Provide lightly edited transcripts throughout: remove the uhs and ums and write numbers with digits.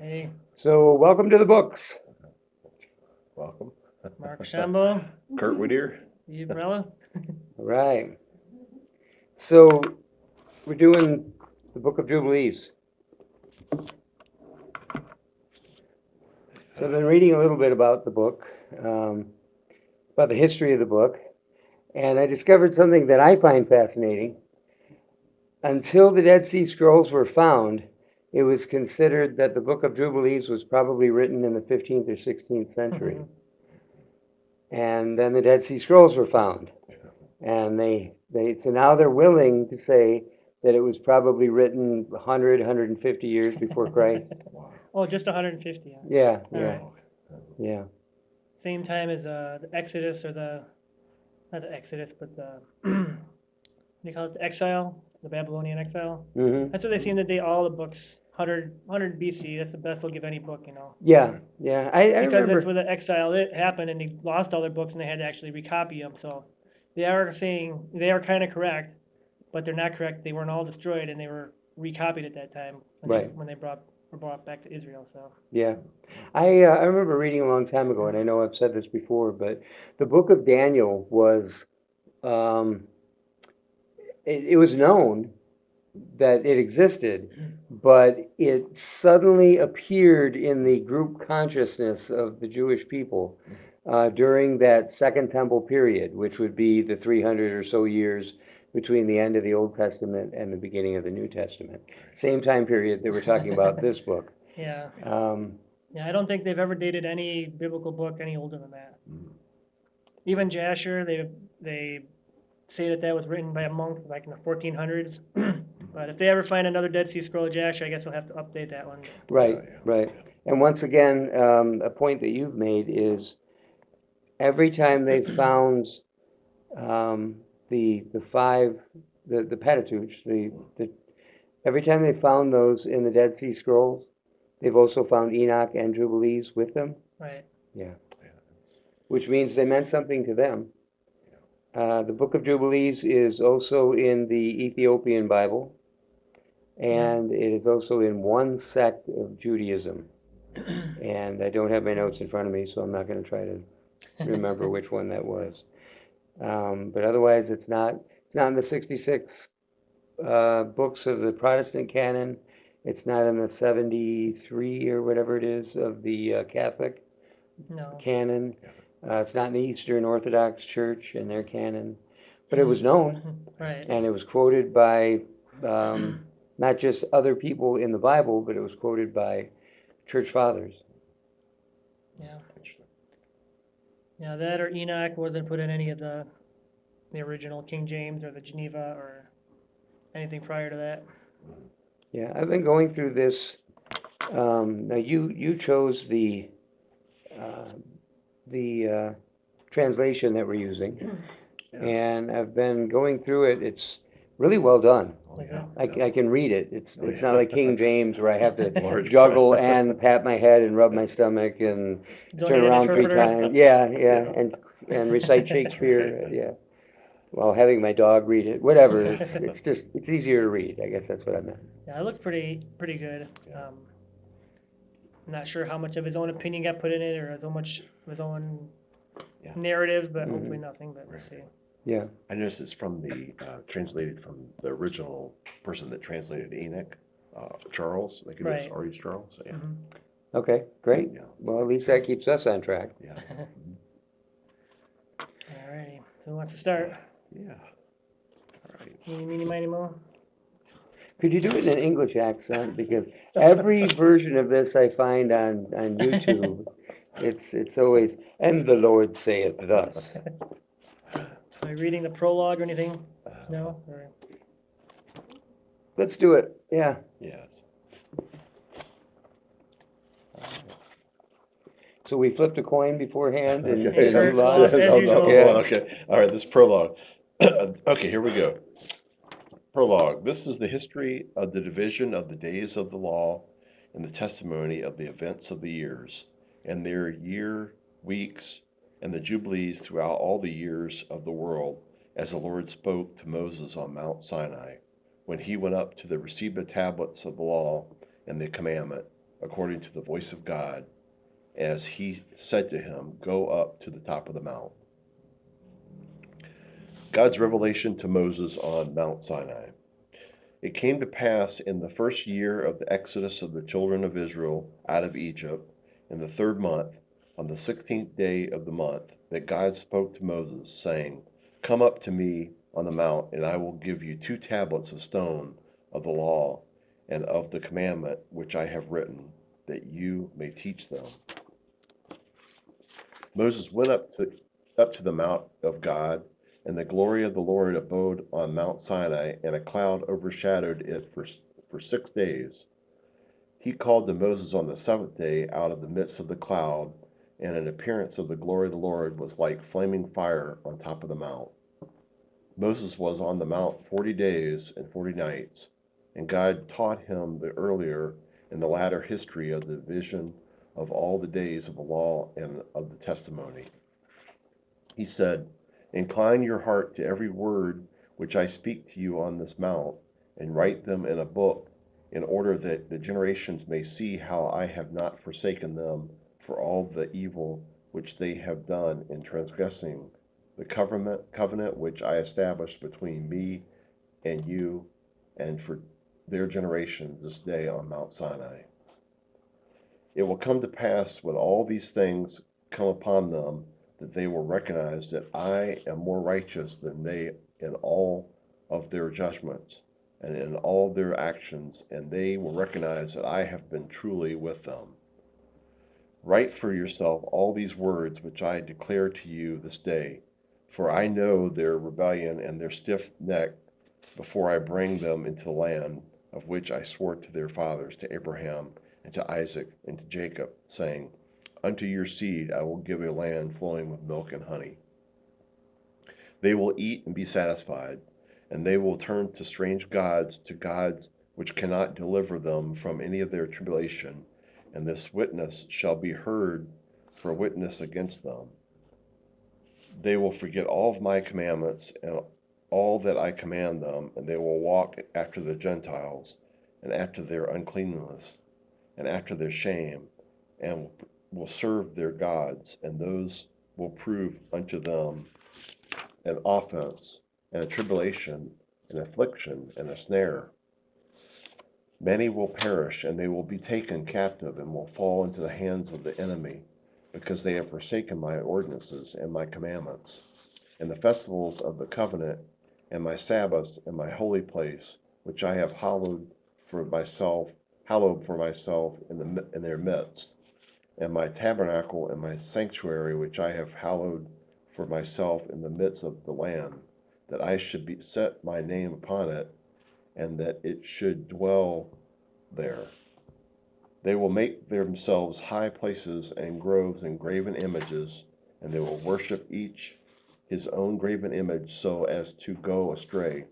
Hey, So, welcome to the books. Welcome. Mark Shambo, Kurt Whittier. Steve Brella. All right. So, we're doing the Book of Jubilees. So, I've been reading a little bit about the book, about the history of the book, and I discovered something that I find fascinating. Until the Dead Sea Scrolls were found, it was considered that the Book of Jubilees was probably written in the 15th or 16th century. And then the Dead Sea Scrolls were found. And so now they're willing to say that it was probably written 100, 150 years before Christ. Oh, just 150. Yeah, All yeah, right. yeah. Same time as the Exodus or not the Exodus, but they call it the exile, the Babylonian exile. Hmm. That's what they seem to date all the books. 100 BC. That's the best they'll give any book, Yeah, yeah. I Because that's remember. where the exile it happened, and they lost all their books, and they had to actually recopy them. So they are saying they are kind of correct, but they're not correct. They weren't all destroyed, and they were recopied at that time Right. when they were brought back to Israel. So Yeah. I remember reading a long time ago, and I know I've said this before, but the book of Daniel was, um, it was known that it existed, but it suddenly appeared in the group consciousness of the Jewish people during that Second Temple period, which would be the 300 or so years between the end of the Old Testament and the beginning of the New Testament. Same time period that we're talking about this book. yeah, Um, yeah. I don't think they've ever dated any biblical book any older than that. Even Jasher, they say that was written by a monk like in the 1400s. But if they ever find another Dead Sea Scroll of Jasher, I guess they'll have to update that one. right, Yeah. right. And once again, a point that you've made is every time they found um, the five the Pentateuch, every time they found those in the Dead Sea Scrolls, they've also found Enoch and Jubilees with them. Right. Yeah, which means they meant something to them. The Book of Jubilees is also in the Ethiopian Bible, and it is also in one sect of Judaism. And I don't have my notes in front of me, so I'm not going to try to remember which one that was. But otherwise, it's not in the 66 books of the Protestant canon. It's not in the 73 or whatever it is of the Catholic No. canon. It's not in the Eastern Orthodox Church and their canon. But it was known, Right. and it was quoted by not just other people in the Bible, but it was quoted by church fathers. Yeah. Yeah, that or Enoch wasn't put in any of the original King James or the Geneva or anything prior to that. Yeah, I've been going through this. Now you chose the translation that we're using, and I've been going through it. It's really well done. I can read it. It's not like King James where I have to juggle and pat my head and rub my stomach and Don't turn need an around 3 interpreter. times. Yeah, and recite Shakespeare. Yeah, while having my dog read it. Whatever. It's easier to read. I guess that's what I meant. Yeah, it looks pretty good. I'm not sure how much of his own opinion got put in it or how much of his own Yeah. narratives, but hopefully nothing. But we'll see. Yeah. I noticed it's from the translated from the original person that translated Enoch, Charles. I think it is Right. R.H. Charles. Yeah. Mhm. Okay. Great. Yeah. Well, at least that keeps us on track. Yeah. Alrighty. Who wants to start? Yeah. All right. Eeny, meeny, miny, mo. Could you do it in an English accent? Because every version of this I find on YouTube, it's always, and the Lord saith thus. Am I reading the prologue or anything? No? Or... Let's do it. Yeah. Yes. So we flipped a coin beforehand and Okay. Kurt you lost. lost. As usual. Yeah. Okay. All right. This prologue. Okay. Here we go. Prologue. This is the history of the division of the days of the law and the testimony of the events of the years, and their year, weeks, and the jubilees throughout all the years of the world, as the Lord spoke to Moses on Mount Sinai, when he went up to receive the tablets of the law and the commandment, according to the voice of God, as he said to him, "Go up to the top of the mount." God's revelation to Moses on Mount Sinai. It came to pass in the first year of the exodus of the children of Israel out of Egypt, in the 3rd month, on the 16th day of the month, that God spoke to Moses, saying, "Come up to me on the mount, and I will give you 2 tablets of stone of the law and of the commandment which I have written, that you may teach them." Moses went up to the mount of God, and the glory of the Lord abode on Mount Sinai, and a cloud overshadowed it for 6 days. He called to Moses on the 7th day out of the midst of the cloud, and an appearance of the glory of the Lord was like flaming fire on top of the mount. Moses was on the mount 40 days and 40 nights, and God taught him the earlier and the latter history of the vision of all the days of the law and of the testimony. He said, "Incline your heart to every word which I speak to you on this mount, and write them in a book, in order that the generations may see how I have not forsaken them for all the evil which they have done in transgressing the covenant which I established between me and you, and for their generations this day on Mount Sinai. It will come to pass when all these things come upon them, that they will recognize that I am more righteous than they in all of their judgments and in all their actions, and they will recognize that I have been truly with them. Write for yourself all these words which I declare to you this day, for I know their rebellion and their stiff neck before I bring them into the land of which I swore to their fathers, to Abraham and to Isaac and to Jacob, saying, Unto your seed I will give a land flowing with milk and honey. They will eat and be satisfied, and they will turn to strange gods, to gods which cannot deliver them from any of their tribulation, and this witness shall be heard for a witness against them. They will forget all of my commandments and all that I command them, and they will walk after the Gentiles, and after their uncleanness, and after their shame, and will serve their gods, and those will prove unto them an offense, and a tribulation, an affliction, and a snare. Many will perish, and they will be taken captive, and will fall into the hands of the enemy, because they have forsaken my ordinances and my commandments, and the festivals of the covenant, and my Sabbaths, and my holy place, which I have hallowed for myself in their midst, and my tabernacle and my sanctuary, which I have hallowed for myself in the midst of the land, that I should set my name upon it, and that it should dwell there. They will make themselves high places and groves and graven images, and they will worship each his own graven image so as to go astray,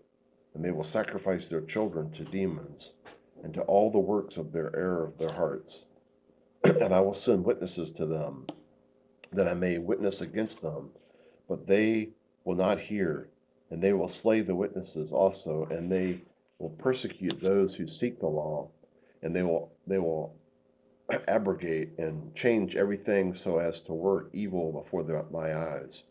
and they will sacrifice their children to demons, and to all the works of their error of their hearts. And I will send witnesses to them, that I may witness against them, but they will not hear, and they will slay the witnesses also, and they will persecute those who seek the law, and they will abrogate and change everything so as to work evil before my eyes.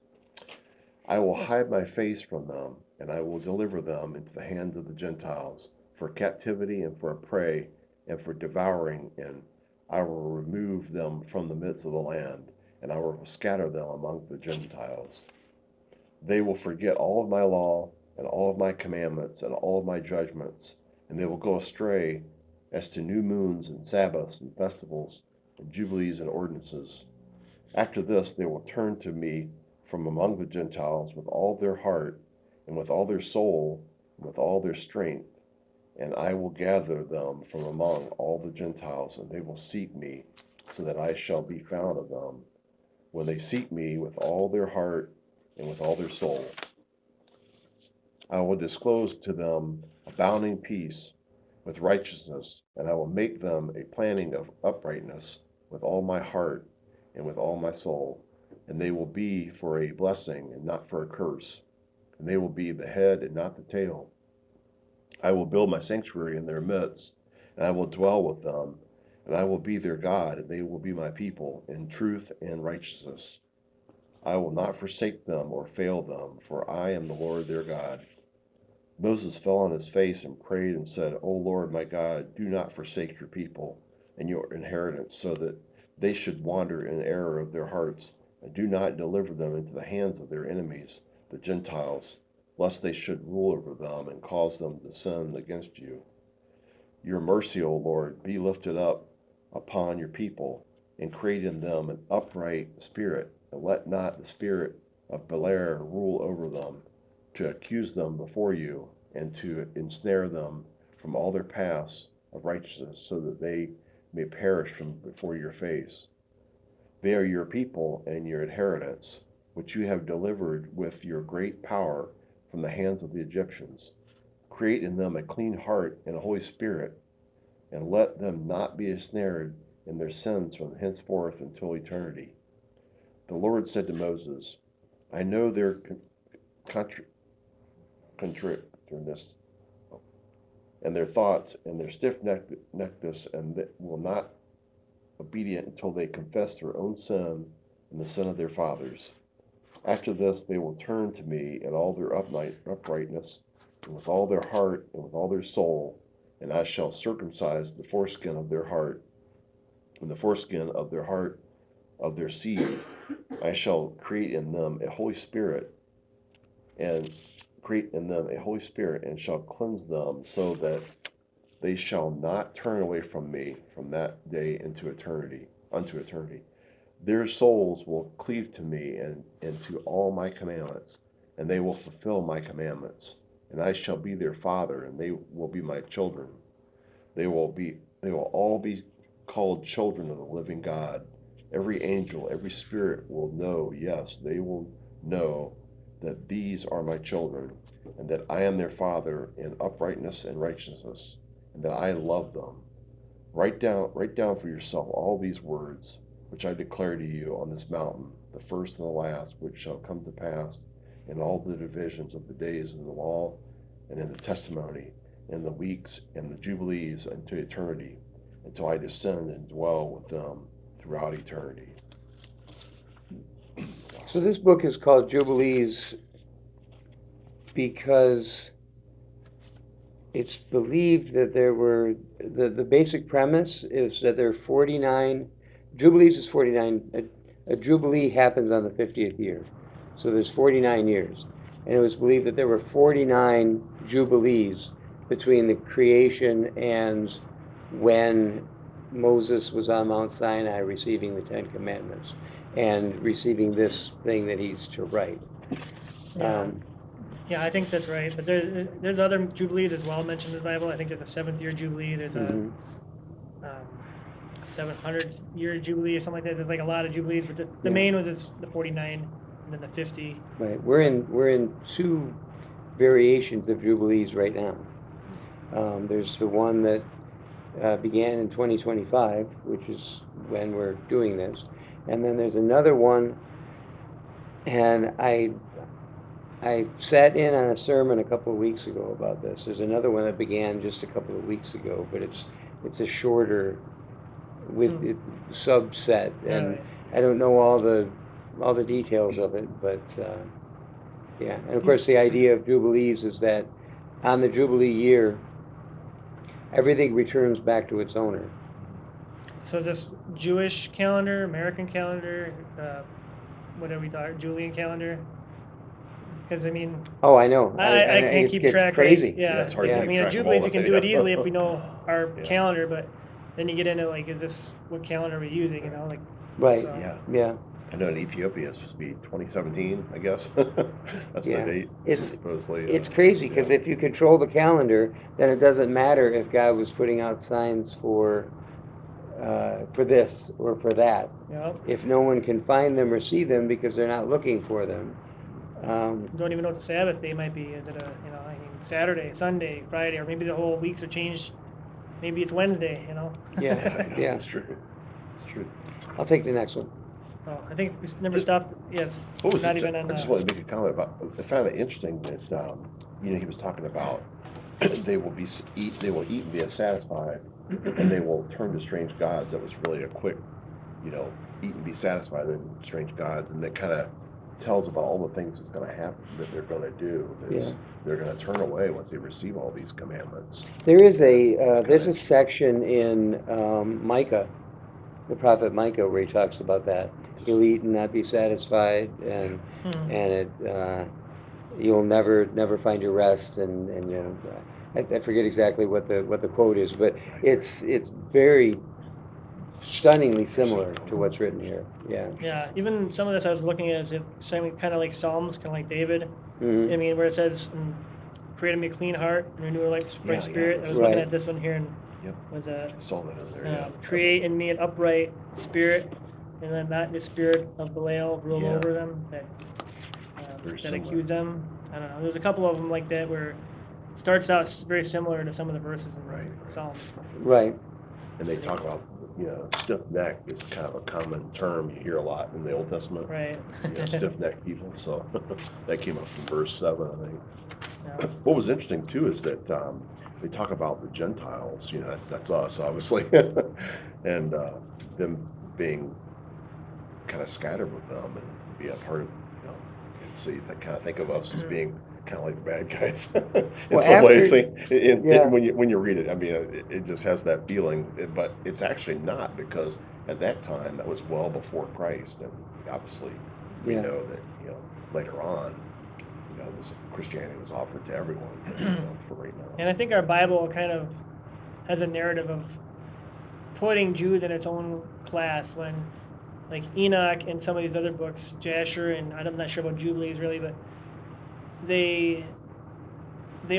I will hide my face from them, and I will deliver them into the hands of the Gentiles, for captivity and for a prey, and for devouring, and I will remove them from the midst of the land, and I will scatter them among the Gentiles. They will forget all of my law, and all of my commandments, and all of my judgments, and they will go astray as to new moons and Sabbaths and festivals and Jubilees and ordinances. After this they will turn to me from among the Gentiles with all their heart, and with all their soul, and with all their strength, and I will gather them from among all the Gentiles, and they will seek me, so that I shall be found of them, when they seek me with all their heart and with all their soul. I will disclose to them abounding peace with righteousness, and I will make them a planting of uprightness with all my heart and with all my soul, and they will be for a blessing and not for a curse, and they will be the head and not the tail. I will build my sanctuary in their midst, and I will dwell with them, and I will be their God, and they will be my people in truth and righteousness. I will not forsake them or fail them, for I am the Lord their God. Moses fell on his face and prayed and said, O Lord my God, do not forsake your people and your inheritance, so that they should wander in error of their hearts, and do not deliver them into the hands of their enemies, the Gentiles, lest they should rule over them and cause them to sin against you. Your mercy, O Lord, be lifted up upon your people, and create in them an upright spirit, and let not the spirit of Belair rule over them, to accuse them before you, and to ensnare them from all their paths of righteousness, so that they may perish from before your face. They are your people and your inheritance, which you have delivered with your great power from the hands of the Egyptians. Create in them a clean heart and a holy spirit, and let them not be ensnared in their sins from henceforth until eternity. The Lord said to Moses, I know their contrariness and their thoughts and their stiff-neckedness, and that will not obedient until they confess their own sin and the sin of their fathers. After this they will turn to me in all their uprightness, and with all their heart and with all their soul, and I shall circumcise the foreskin of their heart, and the foreskin of their heart of their seed. I shall create in them a holy spirit, and shall cleanse them, so that they shall not turn away from me from that day unto eternity. Their souls will cleave to me and to all my commandments, and they will fulfill my commandments. And I shall be their father, and they will be my children. They will all be called children of the living God. Every angel, every spirit will know, yes, they will know that these are my children, and that I am their father in uprightness and righteousness, and that I love them. Write down for yourself all these words, which I declare to you on this mountain, the first and the last, which shall come to pass in all the divisions of the days of the law, and in the testimony, and the weeks, and the jubilees, unto eternity, until I descend and dwell with them throughout eternity. So this book is called Jubilees because it's believed that there were, the basic premise is that there are 49, Jubilees is 49, a Jubilee happens on the 50th year. So there's 49 years. And it was believed that there were 49 Jubilees between the creation and when Moses was on Mount Sinai receiving the Ten Commandments and receiving this thing that he's to write. Yeah, I think that's right. But there's other Jubilees as well mentioned in the Bible. I think there's a 7th year Jubilee. There's a 700th year Jubilee or something like that. There's like a lot of Jubilees, but the main one is the 49 and then the 50. Right. We're in two variations of Jubilees right now. There's the one that began in 2025, which is when we're doing this. And then there's another one, and I sat in on a sermon a couple of weeks ago about this. There's another one that began just a couple of weeks ago, but it's a shorter with subset, and I don't know all the details of it, but yeah. And of course, the idea of Jubilees is that on the Jubilee year, everything returns back to its owner. So this Jewish calendar, American calendar, what are we talking? Julian calendar? Because I mean, oh, I know. I can't keep track. Crazy. Right? Yeah, it's hard to I keep mean, track of Jubilees all we can of do it. it easily if we know our Yeah. calendar, but then you get into like, is this what calendar are we using? You know, like Right. So. Yeah. I know in Ethiopia it's supposed to be 2017, I guess. That's the date. It's supposedly. It's crazy because if you control the calendar, then it doesn't matter if God was putting out signs for this or for that. Yep. If no one can find them or see them because they're not looking for them. Don't even know what the Sabbath day might be. Is it Saturday, Sunday, Friday, or maybe the whole weeks are changed? Maybe it's Wednesday. Yeah. It's true. It's true. I'll take the next one. Oh, I think we never stopped. Yeah. What was not it? even on. I just wanted to make a comment about. I found it interesting that he was talking about they will they will eat and be satisfied, and they will turn to strange gods. That was really a quick, eat and be satisfied, and strange gods, and that kind of tells about all the things that's going to happen that they're going to do. They're going to turn away once they receive all these commandments. There's a section in Micah, the prophet Micah, where he talks about that. You'll eat and not be satisfied, and you'll never find your rest, and I forget exactly what the quote is, but it's very stunningly similar to what's written here. Yeah. Yeah, even some of this I was looking at is saying kind of like Psalms, kind of like David. Mhm. I mean, where it says, "Create me a clean heart, and renew a right spirit." I was Right. looking at this one here, and Yep. was I saw that in there. create in me an upright spirit, and then not the spirit of Belial rule Yeah. over them that accuse them. I don't know. There's a couple of them like that where it starts out very similar to some of the verses in Psalms. Right. And they talk about, stiff neck is kind of a common term you hear a lot in the Old Testament. Right. Stiff necked people. So that came up from verse 7, I think. Yeah. What was interesting too is that they talk about the Gentiles, that's us, obviously, and them being kind of scattered with them and be a part of, so you kind of think of us as being kind of like the bad guys in some ways. When you read it, I mean, it just has that feeling, but it's actually not, because at that time that was well before Christ, and obviously we know that later on, Christianity was offered to everyone for right now. And I think our Bible kind of has a narrative of putting Jews in its own class, when like Enoch and some of these other books, Jasher, and I'm not sure about Jubilees really, but they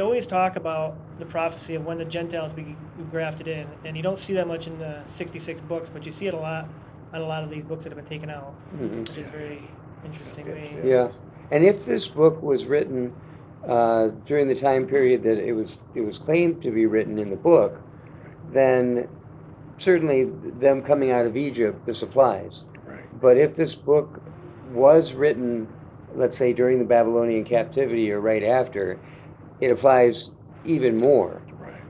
always talk about the prophecy of when the Gentiles be grafted in, and you don't see that much in the 66 books, but you see it a lot on a lot of these books that have been taken out, which is very interesting to me. Yeah, and if this book was written during the time period that it was claimed to be written in the book, then certainly them coming out of Egypt, this applies. Right. But if this book was written, let's say during the Babylonian captivity or right after, it applies even more. Right.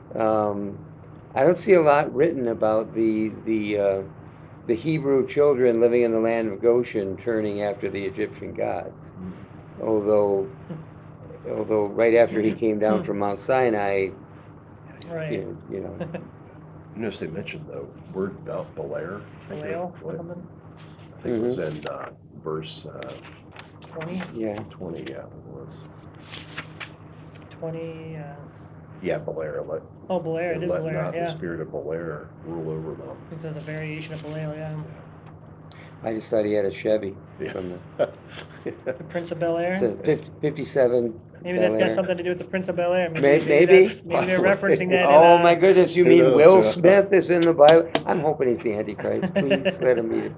I don't see a lot written about the Hebrew children living in the land of Goshen turning after the Egyptian gods. Although right after he came down from Mount Sinai, Right. Notice they mentioned the word about Belial. Belial or something? I think it was in verse 20? Yeah. 20, it was. 20. Yeah, Belial. Belial, it is let Belial, not yeah. the spirit of Belial rule over them. I think there's a variation of Belial, yeah. I just thought he had a Chevy from The Prince of Bel Air? it's a 57 Maybe Bel that's got Air. something to do with the Prince of Bel Air. Maybe. Maybe they're Possibly. referencing that Oh in, my goodness, you Who mean knows, Will yeah. Smith is in the Bible? I'm hoping he's the Antichrist. Please let him be.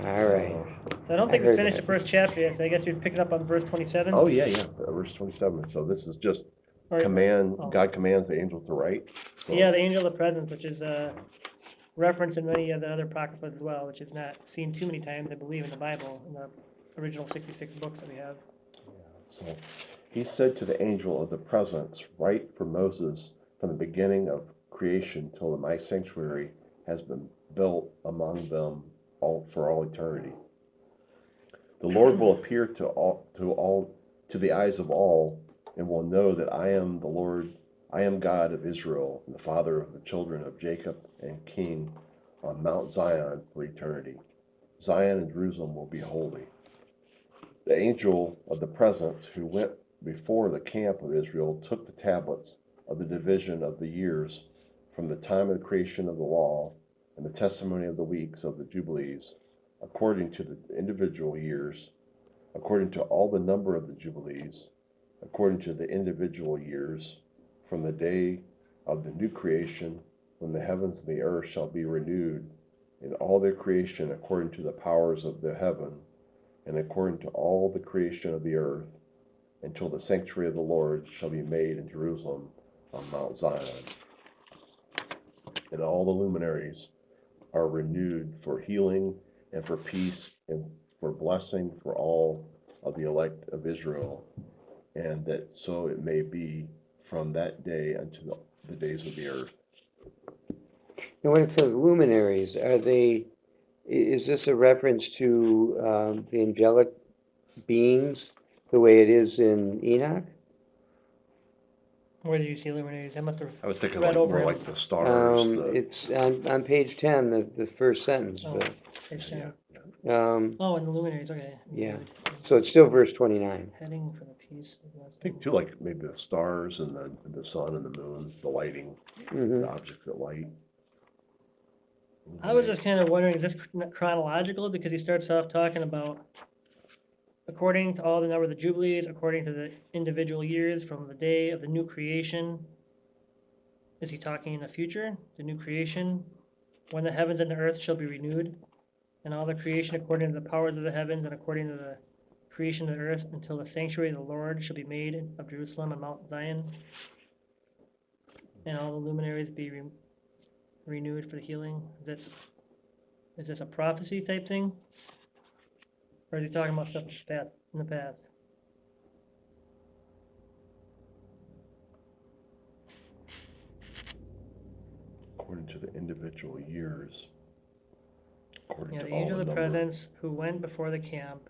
All right. So I don't think I we heard finished that. the first chapter yet, so I guess we'd pick it up on verse 27. Oh, yeah, verse 27. So this is just Or- God commands the angel to write. So, Yeah, the angel of the presence, which is referenced in many of the other apocryphas as well, which is not seen too many times, I believe, in the Bible, in the original 66 books that we have. So he said to the angel of the presence, write for Moses from the beginning of creation till my sanctuary has been built among them for all eternity. The Lord will appear to the eyes of all, and will know that I am the Lord. I am God of Israel, and the Father of the children of Jacob, and King on Mount Zion for eternity. Zion and Jerusalem will be holy. The angel of the presence who went before the camp of Israel took the tablets of the division of the years from the time of the creation of the law and the testimony of the weeks of the Jubilees, according to the individual years, according to all the number of the Jubilees, according to the individual years, from the day of the new creation, when the heavens and the earth shall be renewed, in all their creation according to the powers of the heaven, and according to all the creation of the earth, until the sanctuary of the Lord shall be made in Jerusalem on Mount Zion. And all the luminaries are renewed for healing and for peace and for blessing for all of the elect of Israel. and that so it may be from that day unto the days of the earth. And when it says luminaries, is this a reference to the angelic beings, the way it is in Enoch? Where did you see luminaries? I must have I was thinking read like over more him. like the stars. It's on page 10, the first sentence, Oh, page 10. Oh, and the luminaries, okay. yeah. So it's still verse 29. Heading for the peace. I think too, like maybe the stars and the sun and the moon, the lighting, Mhm. the objects that light. I was just kind of wondering, is this chronological? Because he starts off talking about, according to all the number of the Jubilees, according to the individual years from the day of the new creation. Is he talking in the future, the new creation? When the heavens and the earth shall be renewed, and all the creation according to the powers of the heavens and according to the creation of the earth, until the sanctuary of the Lord shall be made of Jerusalem and Mount Zion, and all the luminaries be renewed for the healing. Is this a prophecy type thing? Or is he talking about stuff in the past? According to the individual years. According Yeah, to the all angel of the number. presence who went before the camp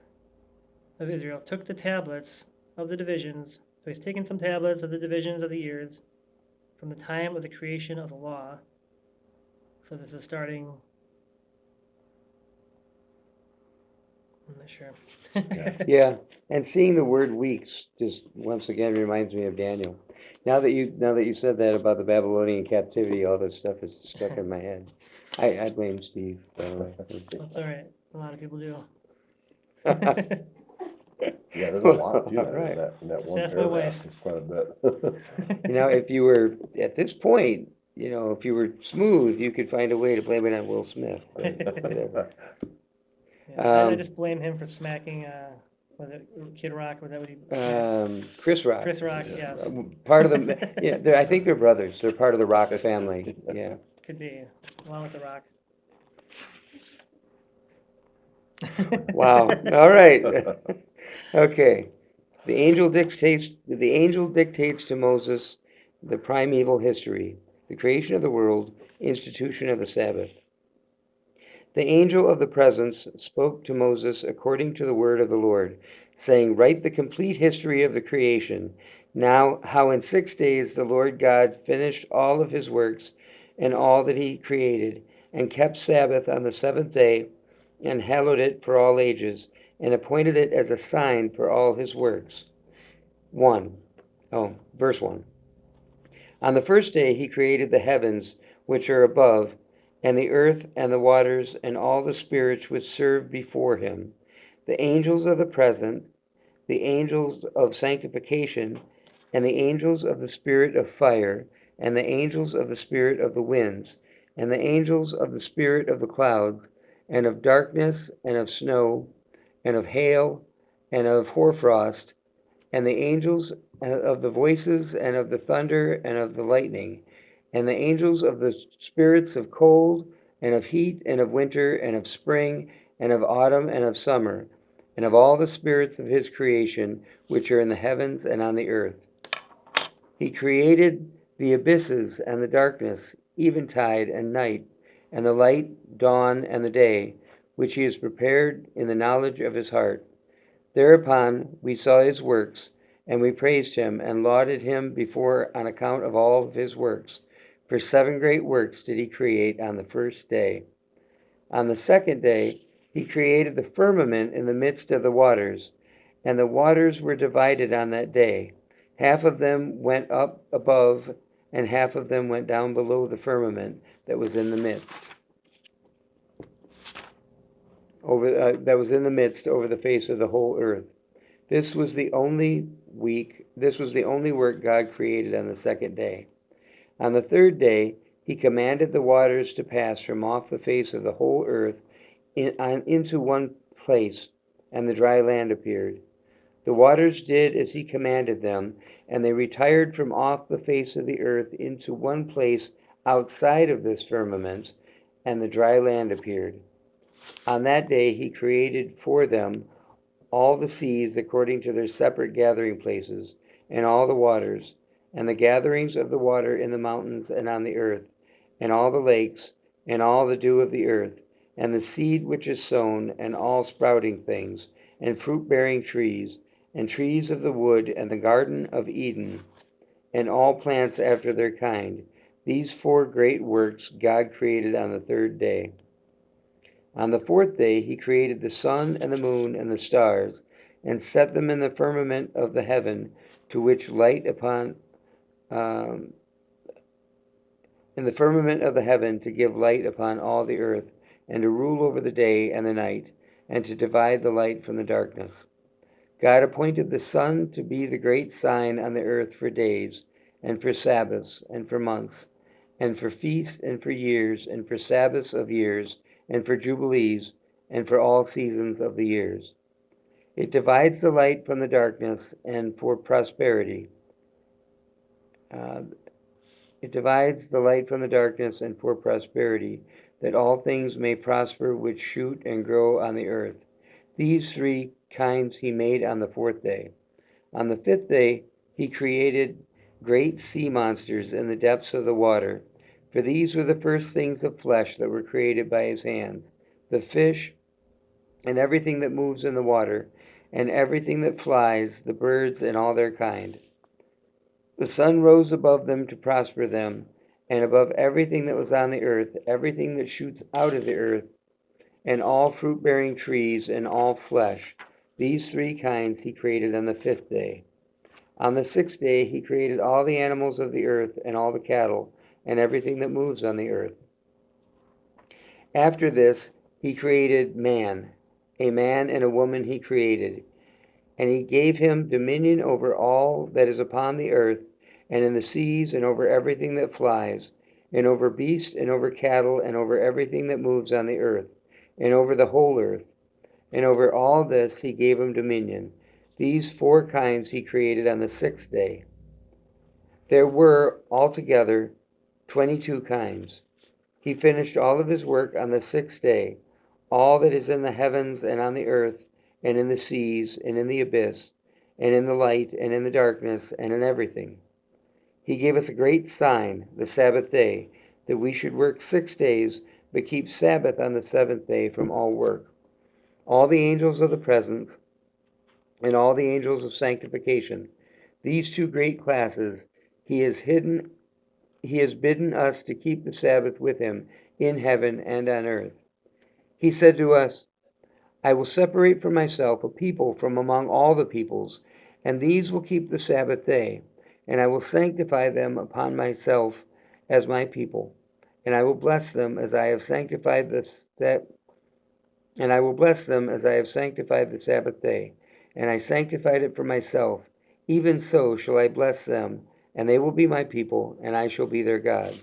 of Israel took the tablets of the divisions. So he's taken some tablets of the divisions of the years from the time of the creation of the law. So this is starting. I'm not sure. Yeah, and seeing the word weeks just once again reminds me of Daniel. Now that you said that about the Babylonian captivity, all this stuff is stuck in my head. I blame Steve, by the way. That's all right. A lot of people do. Yeah, there's a lot to All that right. in that Just one ask my paragraph. wife. It's quite a bit. You know, if you were at this point, you know, if you were smooth, you could find a way to blame it on Will Smith. But whatever. Yeah, I just blame him for smacking was it Kid Rock? Was that what he smacked? Chris Rock. Chris Rock, yes. Part of the, yeah, I think they're brothers. They're part of the Rock family. Yeah. Could be, along with the Rock. Wow. All right. Okay. The angel dictates to Moses the primeval history, the creation of the world, institution of the Sabbath. The angel of the presence spoke to Moses according to the word of the Lord, saying, "Write the complete history of the creation. Now, how in 6 days the Lord God finished all of his works and all that he created, and kept Sabbath on the seventh day, and hallowed it for all ages, and appointed it as a sign for all his works." Verse 1. On the first day he created the heavens which are above, and the earth and the waters, and all the spirits which serve before him, the angels of the present, the angels of sanctification, and the angels of the spirit of fire, and the angels of the spirit of the winds, and the angels of the spirit of the clouds, and of darkness, and of snow, and of hail, and of hoarfrost, and the angels of the voices, and of the thunder, and of the lightning, and the angels of the spirits of cold, and of heat, and of winter, and of spring, and of autumn, and of summer, and of all the spirits of his creation, which are in the heavens and on the earth. He created the abysses and the darkness, eventide and night, and the light, dawn, and the day, which he has prepared in the knowledge of his heart. Thereupon we saw his works, and we praised him, and lauded him before on account of all of his works. For 7 great works did he create on the first day. On the second day he created the firmament in the midst of the waters, and the waters were divided on that day. Half of them went up above, and half of them went down below the firmament that was in the midst. Over the face of the whole earth. This was the only work God created on the second day. On the third day he commanded the waters to pass from off the face of the whole earth into one place, and the dry land appeared. The waters did as he commanded them, and they retired from off the face of the earth into one place outside of this firmament, and the dry land appeared. On that day he created for them all the seas according to their separate gathering places, and all the waters, and the gatherings of the water in the mountains and on the earth, and all the lakes, and all the dew of the earth, and the seed which is sown, and all sprouting things, and fruit-bearing trees, and trees of the wood, and the garden of Eden, and all plants after their kind. These 4 great works God created on the 3rd day. On the 4th day he created the sun and the moon and the stars, and set them in the firmament of the heaven, to which light upon in the firmament of the heaven, to give light upon all the earth, and to rule over the day and the night, and to divide the light from the darkness. God appointed the sun to be the great sign on the earth for days, and for Sabbaths, and for months, and for feasts, and for years, and for Sabbaths of years, and for Jubilees, and for all seasons of the years. It divides the light from the darkness, and for prosperity. It divides the light from the darkness, and for prosperity, that all things may prosper which shoot and grow on the earth. These 3 kinds he made on the 4th day. On the 5th day he created great sea monsters in the depths of the water, for these were the first things of flesh that were created by his hands, the fish, and everything that moves in the water, and everything that flies, the birds and all their kind. The sun rose above them to prosper them, and above everything that was on the earth, everything that shoots out of the earth, and all fruit-bearing trees, and all flesh. These 3 kinds he created on the 5th day. On the 6th day he created all the animals of the earth, and all the cattle, and everything that moves on the earth. After this he created man. A man and a woman he created. And he gave him dominion over all that is upon the earth, and in the seas, and over everything that flies, and over beasts, and over cattle, and over everything that moves on the earth, and over the whole earth. And over all this he gave him dominion. These 4 kinds he created on the 6th day. There were altogether 22 kinds. He finished all of his work on the 6th day. All that is in the heavens and on the earth, and in the seas, and in the abyss, and in the light, and in the darkness, and in everything. He gave us a great sign, the Sabbath day, that we should work 6 days, but keep Sabbath on the 7th day from all work. All the angels of the presence, and all the angels of sanctification, these 2 great classes, he has bidden us to keep the Sabbath with him in heaven and on earth. He said to us, I will separate for myself a people from among all the peoples, and these will keep the Sabbath day, and I will sanctify them upon myself as my people, and I will bless them as I have sanctified the Sabbath day, and I sanctified it for myself. Even so shall I bless them, and they will be my people, and I shall be their God.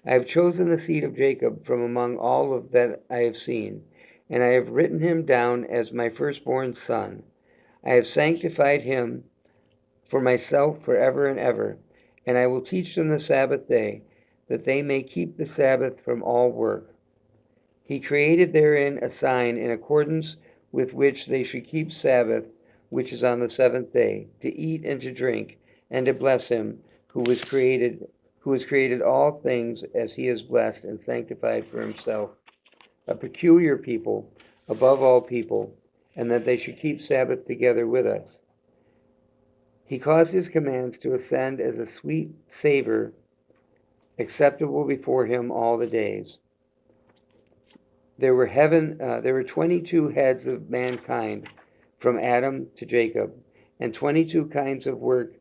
I have chosen the seed of Jacob from among all of that I have seen, and I have written him down as my firstborn son. I have sanctified him for myself forever and ever, and I will teach them the Sabbath day, that they may keep the Sabbath from all work. He created therein a sign in accordance with which they should keep Sabbath, which is on the 7th day, to eat and to drink, and to bless him who has created all things, as he has blessed and sanctified for himself a peculiar people above all people, and that they should keep Sabbath together with us. He caused his commands to ascend as a sweet savor, acceptable before him all the days. There were 22 heads of mankind from Adam to Jacob, and 22 kinds of work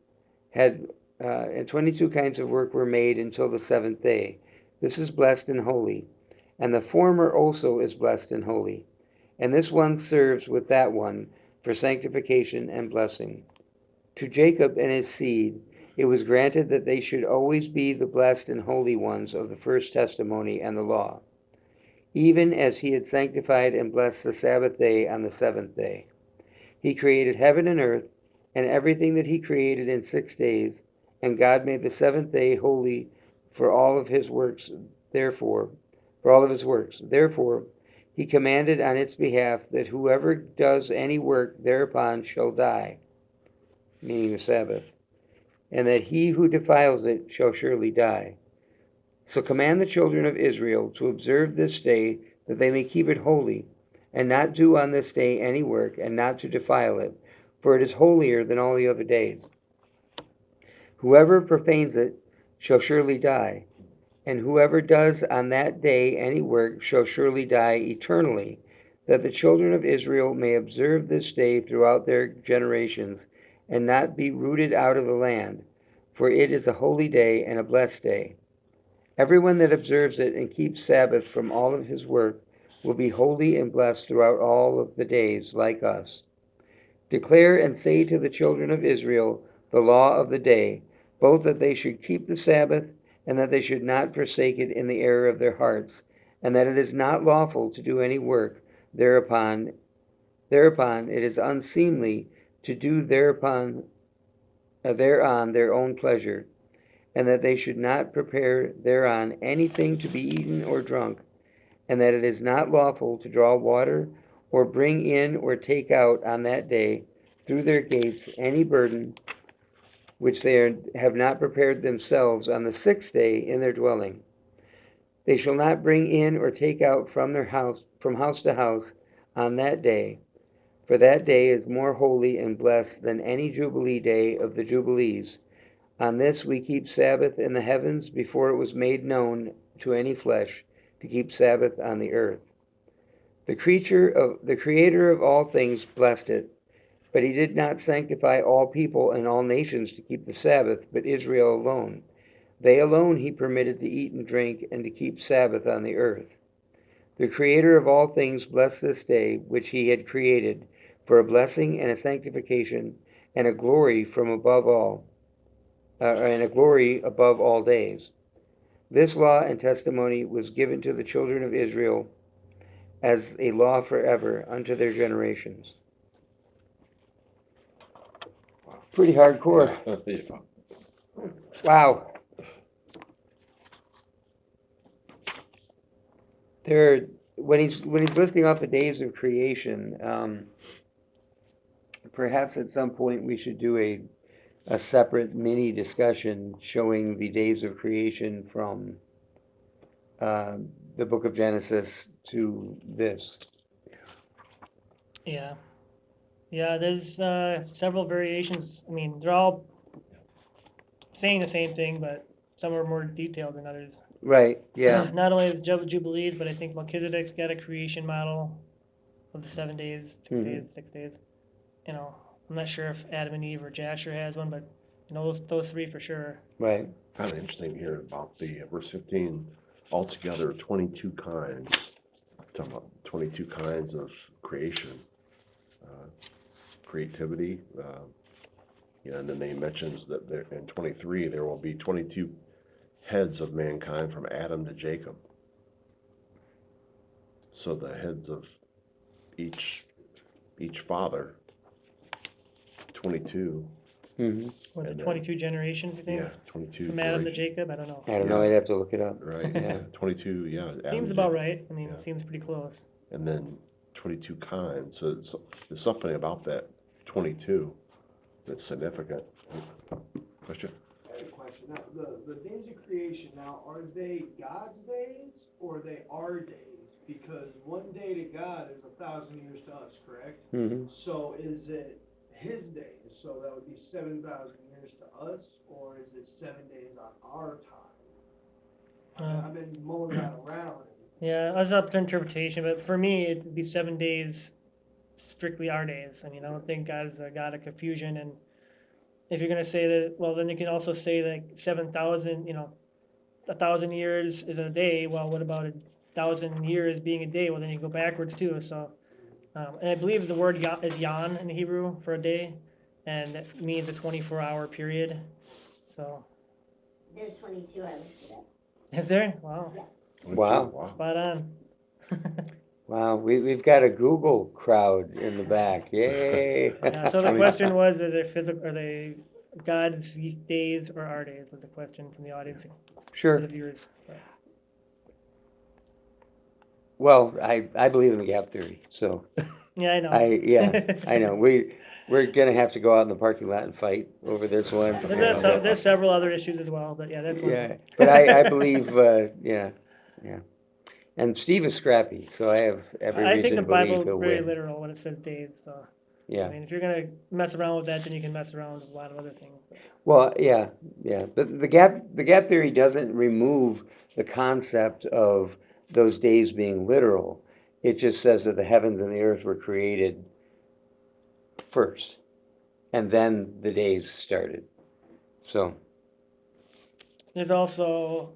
were made until the 7th day. This is blessed and holy, and the former also is blessed and holy. And this one serves with that one for sanctification and blessing. To Jacob and his seed it was granted that they should always be the blessed and holy ones of the first testimony and the law, even as he had sanctified and blessed the Sabbath day on the 7th day. He created heaven and earth, and everything that he created in 6 days, and God made the 7th day holy for all of his works. Therefore, he commanded on its behalf that whoever does any work thereupon shall die, meaning the Sabbath, and that he who defiles it shall surely die. So command the children of Israel to observe this day, that they may keep it holy, and not do on this day any work, and not to defile it, for it is holier than all the other days. Whoever profanes it shall surely die, and whoever does on that day any work shall surely die eternally, that the children of Israel may observe this day throughout their generations, and not be rooted out of the land, for it is a holy day and a blessed day. Everyone that observes it and keeps Sabbath from all of his work will be holy and blessed throughout all of the days, like us. Declare and say to the children of Israel the law of the day, both that they should keep the Sabbath, and that they should not forsake it in the error of their hearts, and that it is not lawful to do any work thereupon. Thereupon it is unseemly to do thereon their own pleasure, and that they should not prepare thereon anything to be eaten or drunk, and that it is not lawful to draw water, or bring in or take out on that day through their gates any burden which they have not prepared themselves on the 6th day in their dwelling. They shall not bring in or take out from house to house on that day, for that day is more holy and blessed than any Jubilee day of the Jubilees. On this we keep Sabbath in the heavens before it was made known to any flesh to keep Sabbath on the earth. The Creator of all things blessed it, but he did not sanctify all people and all nations to keep the Sabbath, but Israel alone. They alone he permitted to eat and drink and to keep Sabbath on the earth. The Creator of all things blessed this day which he had created, for a blessing and a sanctification and a glory from above all, and a glory above all days. This law and testimony was given to the children of Israel as a law forever unto their generations. Pretty hardcore. Yeah. Wow. When he's listing off the days of creation, perhaps at some point we should do a separate mini discussion showing the days of creation from the book of Genesis to this. Yeah. Yeah, there's several variations. I mean, they're all saying the same thing, but some are more detailed than others. Right, yeah. Not only the Jubilees, but I think Melchizedek's got a creation model of the 7 days, 6 days. You know, I'm not sure if Adam and Eve or Jasher has one, but you know those three for sure. Right. Kind of interesting here about the verse 15, altogether 22 kinds. Talking about 22 kinds of creation, creativity. And then they mentions that there, in 23 there will be 22 heads of mankind from Adam to Jacob. So the heads of each father, 22. Mm-hmm. Was And it then- 22 generations, you think? Yeah, 22. From Adam to generations. Jacob? I don't know. I don't know, I'd have to look it up. Right, Yeah. 22, yeah. Adam Seems to about Jacob. right. I mean, Yeah. it seems pretty close. And then 22 kinds. So there's something about that 22 that's significant. Question? I have a question. Now, the days of creation, now, are they God's days or they our days? Because one day to God is 1,000 years to us, correct? Mm-hmm. So is it his days? So that would be 7,000 years to us, or is it 7 days on our time? I've been mulling that around. Yeah, that's up to interpretation, but for me, it'd be 7 days, strictly our days. I mean, I don't think God's a God of confusion. And if you're going to say that, well, then you can also say like 7,000, 1,000 years is a day. Well, what about 1,000 years being a day? Well, then you go backwards too. So, and I believe the word is yan in Hebrew for a day, and that means a 24-hour period. So, There's 22 I looked it up. is there? Wow, 22, Wow. spot on. Wow, we've got a Google crowd in the back. Yay! So the question was, are they God's days or our days? Was the question from the audience, Sure. for the viewers. Well, I believe in the gap theory, so Yeah, I know. I know. We're gonna have to go out in the parking lot and fight over this one. There's several other issues as well, but yeah, that's one. Yeah, but I believe, yeah. And Steve is scrappy, so I have every I think reason the to believe Bible's he'll very win. literal when it says days, so. I Yeah. mean, if you're gonna mess around with that, then you can mess around with a lot of other things. Well, yeah. The gap theory doesn't remove the concept of those days being literal. It just says that the heavens and the earth were created first, and then the days started. So, There's also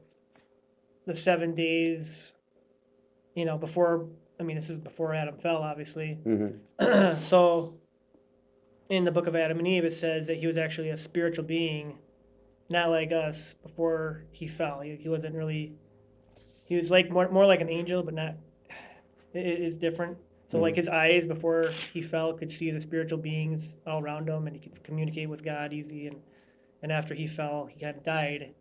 the 7 days, before, I mean, this is before Adam fell, obviously. mhm, So, in the book of Adam and Eve, it says that he was actually a spiritual being, not like us before he fell. He wasn't really, he was like more like an angel, but not, it is different. So, like his eyes before he fell could see the spiritual beings all around him, and he could communicate with God easy. And after he fell, he had died.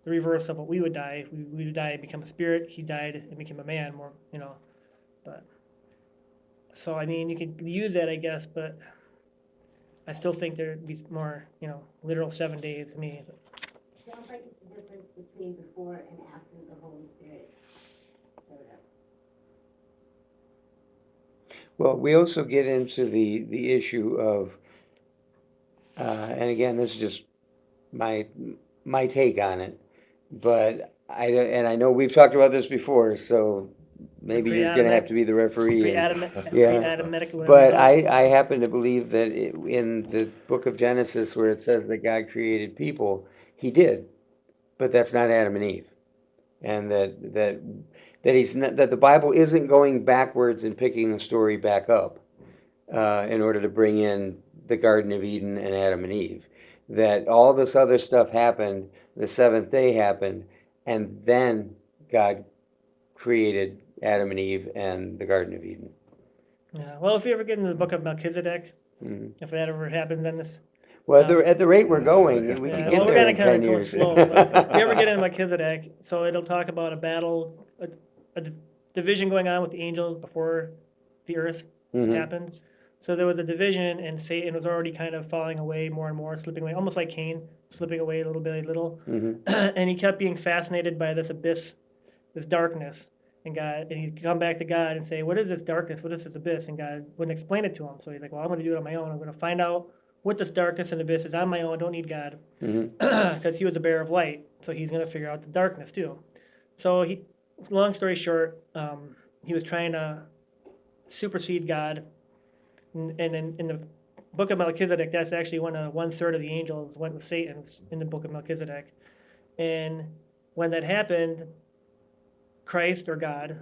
The reverse of what we would die. We would die and become a spirit. He died and became a man, more. But so I mean, you could use that, I guess, but I still think there'd be more, literal 7 days to me. Sounds like it's the difference between before and after the Holy Spirit showed up. well, we also get into the issue of, and again, this is just my take on it, but I know we've talked about this before, so maybe you're gonna have to be the referee. Pre-Adamic. But I happen to believe that in the book of Genesis where it says that God created people, he did, but that's not Adam and Eve. And that the Bible isn't going backwards and picking the story back up in order to bring in the Garden of Eden and Adam and Eve. That all this other stuff happened, the seventh day happened, and then God created Adam and Eve and the Garden of Eden. Yeah. Well, if you ever get into the book of Melchizedek, Mhm. if that ever happens, then this. Well, at the rate we're going, we Yeah, can well, get we're there gonna in kind 10 of go years. slow. But if you ever get into Melchizedek, so it'll talk about a battle, a division going on with the angels before the earth Mhm. happened. So there was a division, and Satan was already kind of falling away more and more, slipping away, almost like Cain, slipping away a little by little. Mhm. And he kept being fascinated by this abyss, this darkness. And he'd come back to God and say, "What is this darkness? What is this abyss?" And God wouldn't explain it to him. So he's like, "Well, I'm going to do it on my own. I'm going to find out what this darkness and abyss is on my own. I don't need God," Mhm. because he was a bearer of light. So he's going to figure out the darkness too. So long story short, he was trying to supersede God. And then in the book of Melchizedek, that's actually when 1/3 of the angels went with Satan in the book of Melchizedek. And when that happened, Christ or God,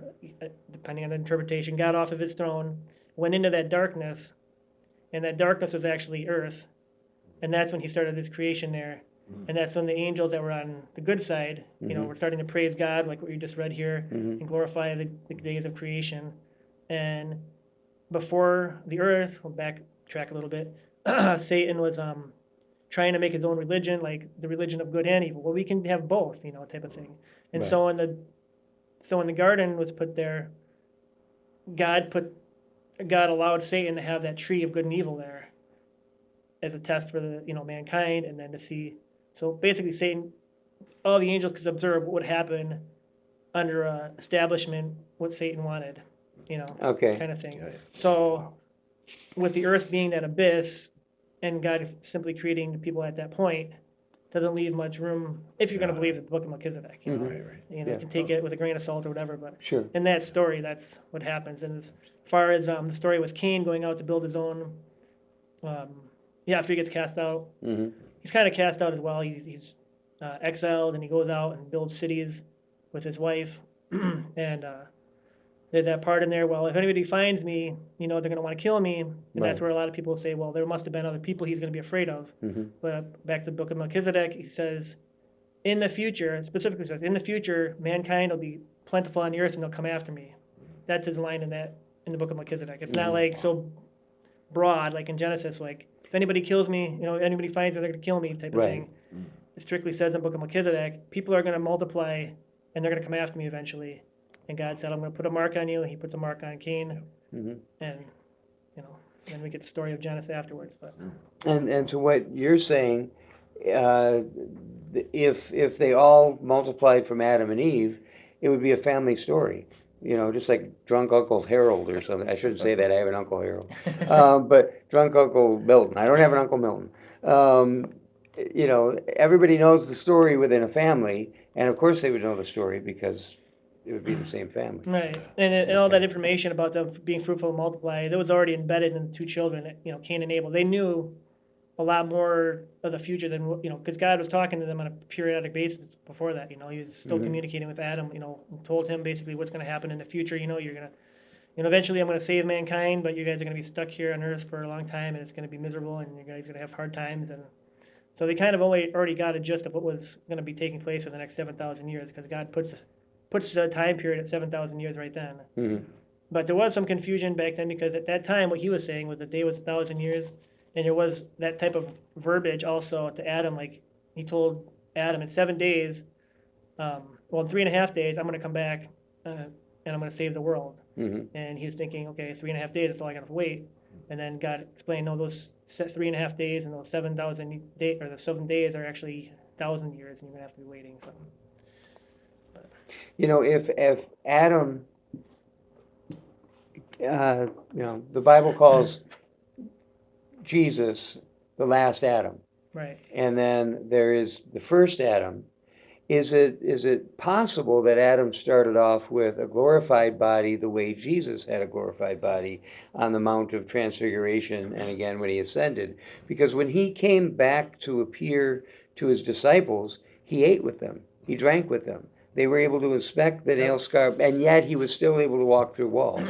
depending on the interpretation, got off of his throne, went into that darkness, and that darkness was actually earth. And that's when he started his creation there. And that's when the angels that were on the good side, were starting to praise God, like what you just read here, Mhm. and glorify the days of creation. And before the earth, we'll backtrack a little bit, Satan was trying to make his own religion, like the religion of good and evil. Well, we can have both, type of thing. And Right. so when the garden was put there, God allowed Satan to have that tree of good and evil there as a test for the mankind, and then to see. So basically, Satan, all the angels could observe what would happen under a establishment, what Satan wanted, Okay. kind of thing. Yeah, yeah. So with the earth being that abyss, and God simply creating the people at that point, doesn't leave much room if you're going to Yeah. believe the book of Melchizedek. Mhm. Right, right. You Yeah. can take it with a grain of salt or whatever, but Sure. in that story, that's what happens. And as far as the story with Cain going out to build his own, after he gets cast out, Mhm. he's kind of cast out as well. He's exiled, and he goes out and builds cities with his wife. And there's that part in there, well, if anybody finds me, they're going to want to kill me. And that's Right. where a lot of people say, well, there must have been other people he's going to be afraid of. Mhm. But back to the book of Melchizedek, he says, in the future, specifically says, in the future, mankind will be plentiful on the earth and they'll come after me. That's his line in the book of Melchizedek. It's not like so broad, like in Genesis, like, if anybody kills me, anybody finds me, they're going to kill me type of Right. thing. It strictly says in the book of Melchizedek, people are going to multiply and they're going to come after me eventually. And God said, I'm going to put a mark on you. He puts a mark on Cain, Mhm. and then we get the story of Genesis afterwards. But And to what you're saying, uh, if they all multiplied from Adam and Eve, it would be a family story. Just like Drunk Uncle Harold or something. I shouldn't say that. I have an Uncle Harold. But Drunk Uncle Milton. I don't have an Uncle Milton. Everybody knows the story within a family, and of course they would know the story because it would be the same family. right, and all that information about them being fruitful and multiply, that was already embedded in the two children, Cain and Abel. They knew a lot more of the future than because God was talking to them on a periodic basis before that. He was still Mhm. communicating with Adam. And told him basically what's going to happen in the future. You're gonna, eventually I'm going to save mankind, but you guys are going to be stuck here on Earth for a long time, and it's going to be miserable, and you guys are going to have hard times. And so they kind of already got a gist of what was going to be taking place for the next 7,000 years, because God puts a time period at 7,000 years right then. Mhm. But there was some confusion back then, because at that time what he was saying was the day was 1,000 years, and there was that type of verbiage also to Adam, like he told Adam in 7 days, well, in 3.5 days I'm going to come back and I'm going to save the world. Mhm. And he was thinking, okay, 3.5 days, that's all I got to wait. And then God explained, no, those 3.5 days and those 7,000 days, or the 7 days are actually 1,000 years, and you're going to have to be waiting. So. If Adam, the Bible calls Jesus the last Adam, Right. and then there is the first Adam. Is it possible that Adam started off with a glorified body the way Jesus had a glorified body on the Mount of Transfiguration and again when he ascended? Because when he came back to appear to his disciples, he ate with them, he drank with them. They were able to inspect the nail scar, and yet he was still able to walk through walls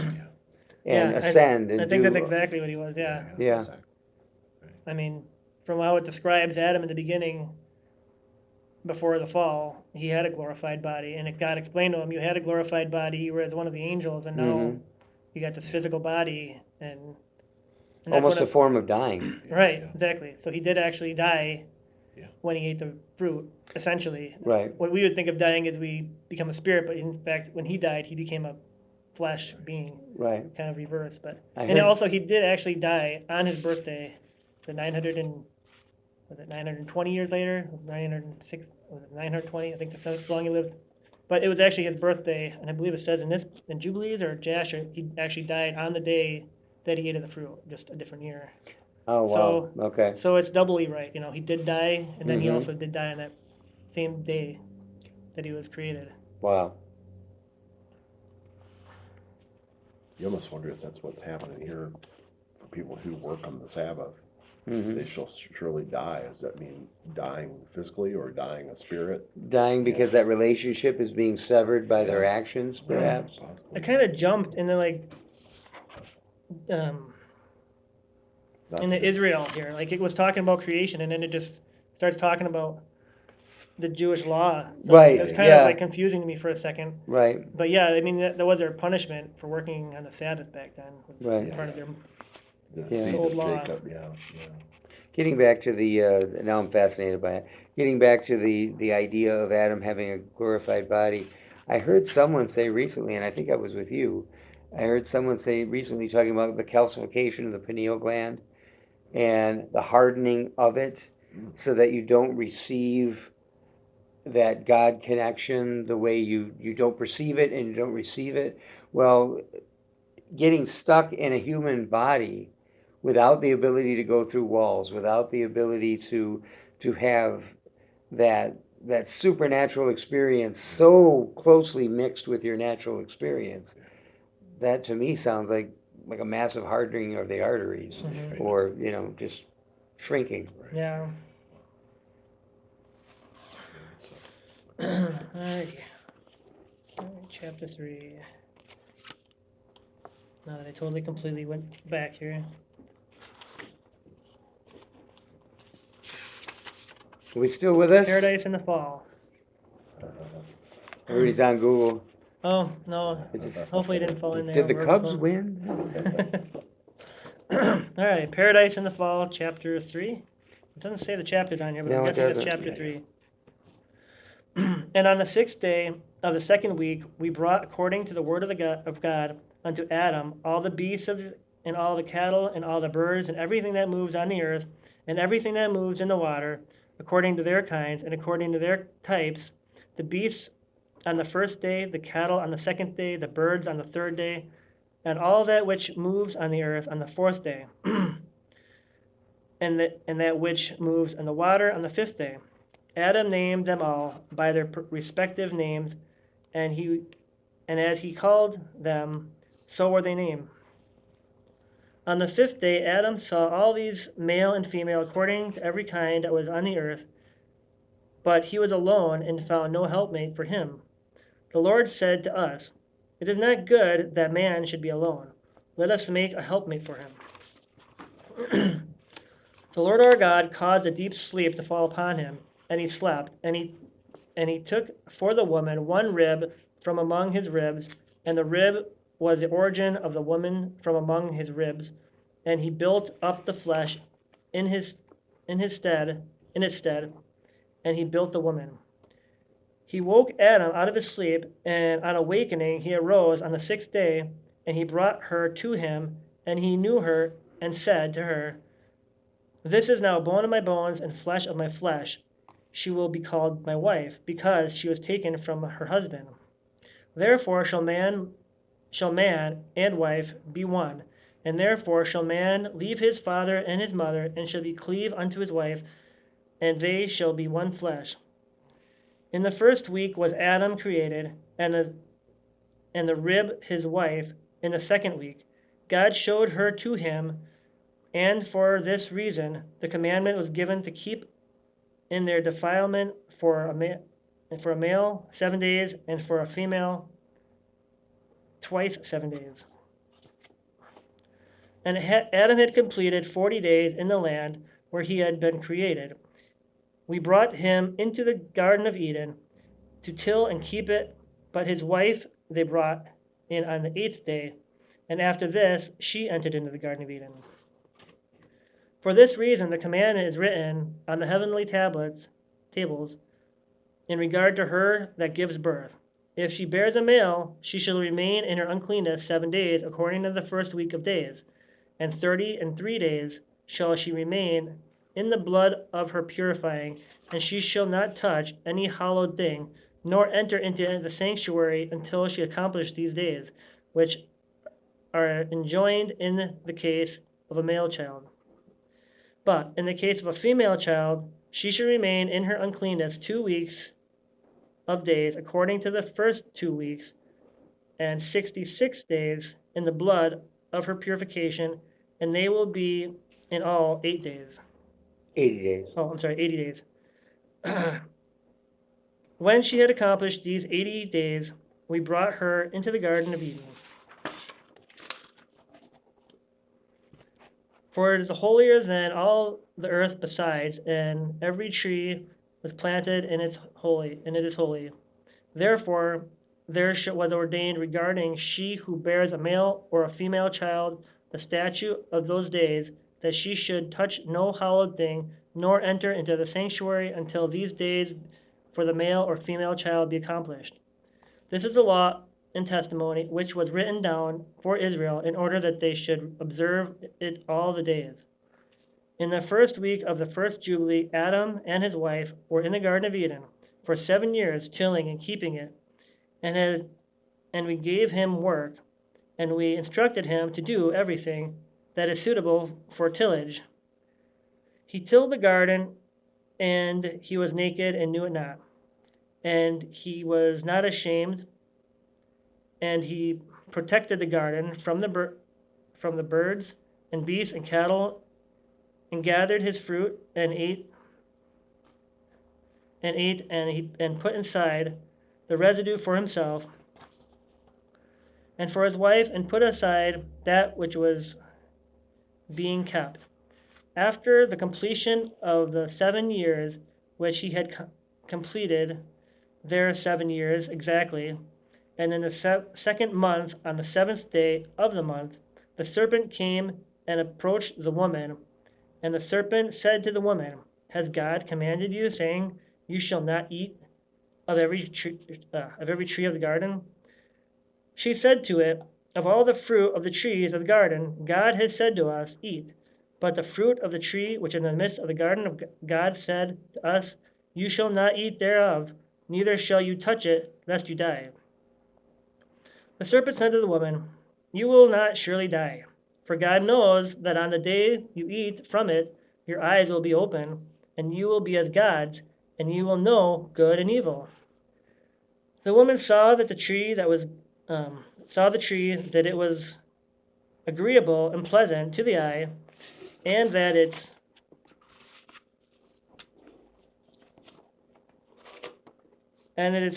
and ascend. I think that's exactly what he was, yeah. Yeah. I mean, from how it describes Adam in the beginning, before the fall, he had a glorified body, and God explained to him, you had a glorified body, you were as one of the angels, and now Mhm. you got this physical body, and that's Almost what a form of dying. right, exactly. So he did actually die Yeah. when he ate the fruit, essentially. Right. What we would think of dying is we become a spirit, but in fact, when he died, he became a flesh being, Right. kind of reverse. But I and heard- also he did actually die on his birthday, the 920 years later, 906, was it 920? I think that's how long he lived. But it was actually his birthday, and I believe it says in Jubilees or Jasher, he actually died on the day that he ate of the fruit, just a different year. Oh, wow. Okay. So it's doubly right. He did die, and then he Mhm. also did die on that same day that he was created. Wow. You almost wonder if that's what's happening here for people who work on the Sabbath. Mhm. They shall surely die. Does that mean dying physically or dying a spirit? Dying because that relationship is being severed by their actions, perhaps. I kind of jumped into um, into Israel here. Like it was talking about creation, and then it just starts talking about the Jewish law. So Right, it's kind yeah. of like confusing to me for a second. Right. But yeah, I mean, that was their punishment for working on the Sabbath back then. Was Right. Part of their The Yeah. seed Old of law. Jacob, yeah. Getting back to now I'm fascinated by it. Getting back to the idea of Adam having a glorified body. I heard someone say recently, and I think I was with you, I heard someone say recently talking about the calcification of the pineal gland and the hardening of it so that you don't receive that God connection the way you don't perceive it and you don't receive it. Well, getting stuck in a human body without the ability to go through walls, without the ability to have that supernatural experience so closely mixed with your natural experience, that to me sounds like a massive hardening of the arteries, Mhm. or just shrinking. yeah. Alrighty. Chapter 3. Now that I totally completely went back here. Are we still with us? Paradise in the Fall. Everybody's on Google. Oh, no. It just- Hopefully it didn't fall in there. Did the Where it Cubs was win? going. Alright, Paradise in the Fall, Chapter 3. It doesn't say the chapters on here, but No, I'm it guessing it's doesn't. Chapter 3. And on the 6th day of the second week, we brought according to the word of God unto Adam all the beasts and all the cattle and all the birds and everything that moves on the earth and everything that moves in the water, according to their kinds and according to their types, the beasts on the first day, the cattle on the second day, the birds on the third day, and all that which moves on the earth on the fourth day, and that which moves in the water on the fifth day. Adam named them all by their respective names, and as he called them, so were they named. On the fifth day, Adam saw all these, male and female, according to every kind that was on the earth, but he was alone and found no helpmate for him. The Lord said to us, "It is not good that man should be alone. Let us make a helpmate for him." The Lord our God caused a deep sleep to fall upon him, and he slept. And he took for the woman one rib from among his ribs, and the rib was the origin of the woman from among his ribs. And he built up the flesh in its stead, and he built the woman. He woke Adam out of his sleep, and on awakening he arose on the sixth day, and he brought her to him, and he knew her, and said to her, "This is now bone of my bones and flesh of my flesh. She will be called my wife, because she was taken from her husband. Therefore shall man and wife be one, and therefore shall man leave his father and his mother, and shall be cleaved unto his wife, and they shall be one flesh." In the first week was Adam created, and the rib his wife. In the second week, God showed her to him, and for this reason the commandment was given to keep in their defilement for a male 7 days, and for a female twice 7 days. And Adam had completed 40 days in the land where he had been created. We brought him into the Garden of Eden to till and keep it, but his wife they brought in on the 8th day, and after this she entered into the Garden of Eden. For this reason the commandment is written on the heavenly tables in regard to her that gives birth. If she bears a male, she shall remain in her uncleanness 7 days, according to the first week of days, and 33 days shall she remain in the blood of her purifying, and she shall not touch any hallowed thing, nor enter into the sanctuary until she accomplish these days, which are enjoined in the case of a male child. But in the case of a female child, she shall remain in her uncleanness 2 weeks of days, according to the first 2 weeks, and 66 days in the blood of her purification, and they will be in all 8 days. 80 days. 80 days. When she had accomplished these 80 days, we brought her into the Garden of Eden. For it is holier than all the earth besides, and every tree was planted, and it is holy. Therefore there was ordained regarding she who bears a male or a female child the statute of those days, that she should touch no hallowed thing, nor enter into the sanctuary until these days for the male or female child be accomplished. This is the law and testimony which was written down for Israel, in order that they should observe it all the days. In the first week of the first Jubilee, Adam and his wife were in the Garden of Eden for 7 years, tilling and keeping it, and we gave him work, and we instructed him to do everything that is suitable for tillage. He tilled the garden, and he was naked and knew it not. And he was not ashamed, and he protected the garden from the birds and beasts and cattle, and gathered his fruit and ate and put inside the residue for himself and for his wife, and put aside that which was being kept. After the completion of the 7 years which he had completed, there 7 years exactly, and in the second month, on the 7th day of the month, the serpent came and approached the woman. And the serpent said to the woman, "Has God commanded you, saying, 'You shall not eat of every tree of the garden? She said to it, of all the fruit of the trees of the garden, God has said to us, eat. But the fruit of the tree which in the midst of the garden of God said to us, you shall not eat thereof, neither shall you touch it, lest you die. The serpent said to the woman, you will not surely die, for God knows that on the day you eat from it, your eyes will be open, and you will be as gods, and you will know good and evil. The woman saw that that it was agreeable and pleasant to the eye, and that its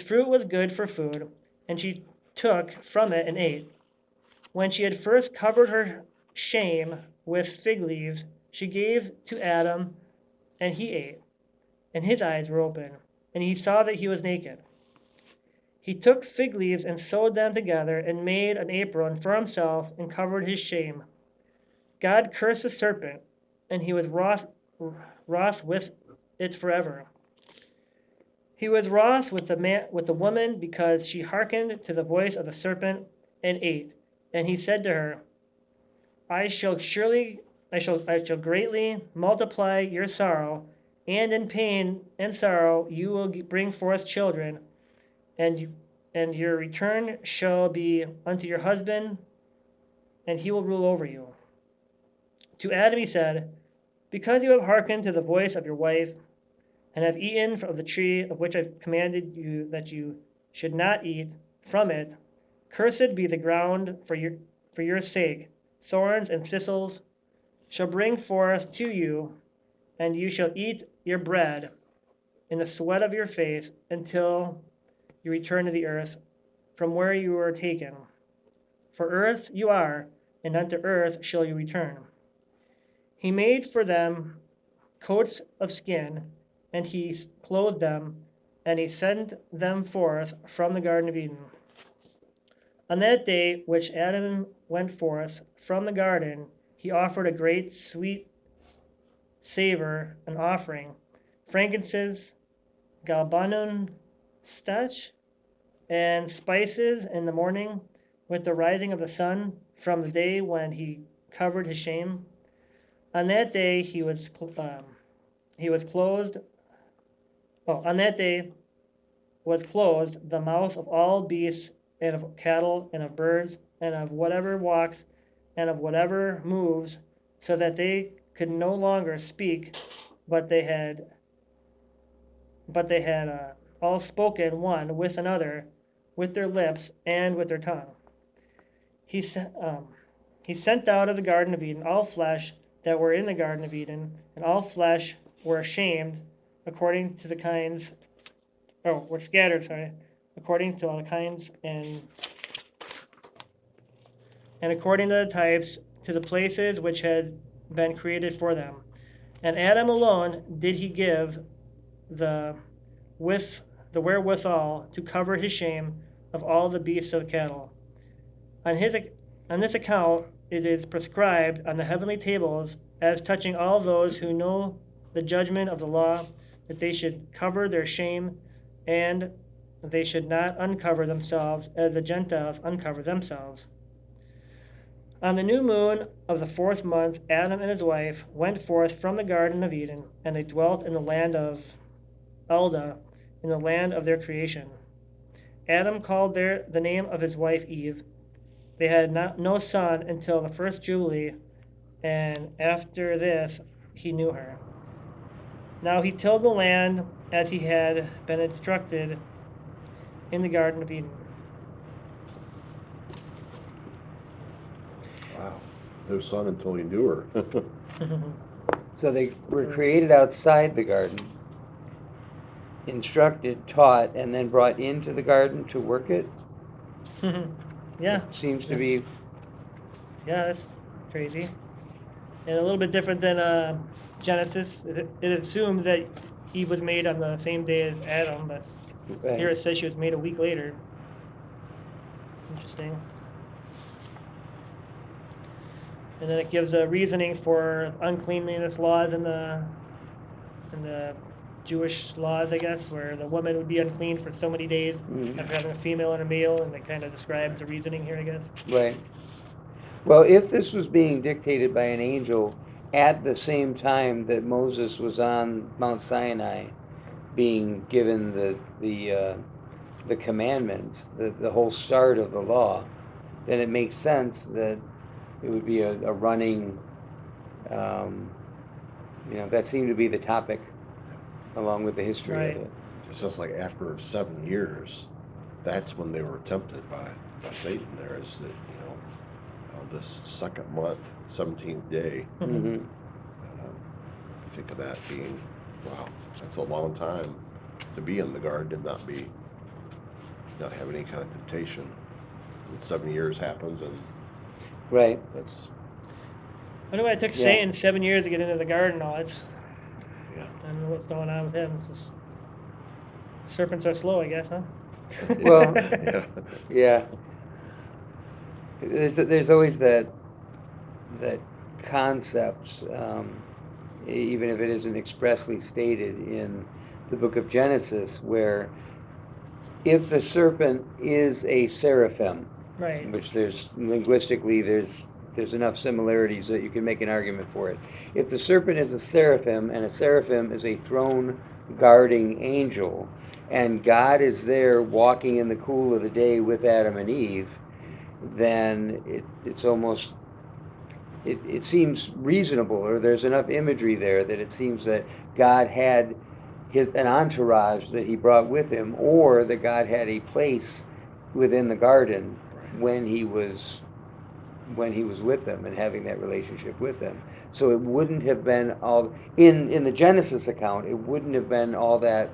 fruit was good for food, and she took from it and ate. When she had first covered her shame with fig leaves, she gave to Adam, and he ate, and his eyes were open, and he saw that he was naked. He took fig leaves and sewed them together and made an apron for himself and covered his shame. God cursed the serpent, and he was wroth with it forever. He was wroth with the woman because she hearkened to the voice of the serpent and ate. And he said to her, I shall greatly multiply your sorrow, and in pain and sorrow you will bring forth children, and your return shall be unto your husband, and he will rule over you. To Adam he said, because you have hearkened to the voice of your wife, and have eaten of the tree of which I commanded you that you should not eat from it, cursed be the ground for your sake. Thorns and thistles shall bring forth to you, and you shall eat your bread in the sweat of your face until you return to the earth, from where you were taken. For earth you are, and unto earth shall you return. He made for them coats of skin, and he clothed them, and he sent them forth from the Garden of Eden. On that day which Adam went forth from the garden, he offered a great sweet savor, an offering, frankincense, galbanum, stach, and spices in the morning, with the rising of the sun, from the day when he covered his shame. On that day on that day was closed the mouth of all beasts, and of cattle, and of birds, and of whatever walks, and of whatever moves, so that they could no longer speak, but they had all spoken one with another, with their lips and with their tongue. He sent out of the Garden of Eden all flesh that were in the Garden of Eden, and all flesh were ashamed according to the kinds, were scattered, according to all the kinds, and according to the types, to the places which had been created for them. And Adam alone did he give the wherewithal to cover his shame of all the beasts of cattle. On this account it is prescribed on the heavenly tables, as touching all those who know the judgment of the law, that they should cover their shame, and they should not uncover themselves as the Gentiles uncover themselves. On the new moon of the 4th month, Adam and his wife went forth from the Garden of Eden, and they dwelt in the land of Elda, in the land of their creation. Adam called the name of his wife Eve. They had no son until the first Jubilee, and after this he knew her. Now he tilled the land as he had been instructed in the Garden of Eden. Wow. No son until he knew her. So they were created outside the garden, instructed, taught, and then brought into the garden to work it. Yeah. It seems to be. Yeah, that's crazy. And a little bit different than Genesis. It assumes that Eve was made on the same day as Adam, but here it says she was made a week later. Interesting. And then it gives a reasoning for uncleanliness laws in the Jewish laws, I guess, where the woman would be unclean for so many days Mhm. after having a female in her meal, and it kind of describes the reasoning here, I guess. Right. Well, if this was being dictated by an angel at the same time that Moses was on Mount Sinai, being given the commandments, the whole start of the law, then it makes sense that it would be a running, um, that seemed to be the topic along with the history Right. of it. It sounds like after 7 years, that's when they were tempted by Satan there, is that, on this second month, 17th day, Hmm. think of that being, wow, that's a long time to be in the garden and not have any kind of temptation. And 7 years happens, and Right. that's, I wonder why it took Yeah. Satan 7 years to get into the garden. All it's, yeah. I don't know what's going on with him. It's just, serpents are slow, I guess, huh? Well, Yeah. Yeah. There's always that concept, even if it isn't expressly stated in the book of Genesis, where if the serpent is a seraphim, Right. which linguistically there's enough similarities that you can make an argument for it. If the serpent is a seraphim, and a seraphim is a throne guarding angel, and God is there walking in the cool of the day with Adam and Eve, then it's almost, it seems reasonable, or there's enough imagery there that it seems that God had an entourage that he brought with him, or that God had a place within the garden when he was with them and having that relationship with them. So it wouldn't have been all in the Genesis account, it wouldn't have been all that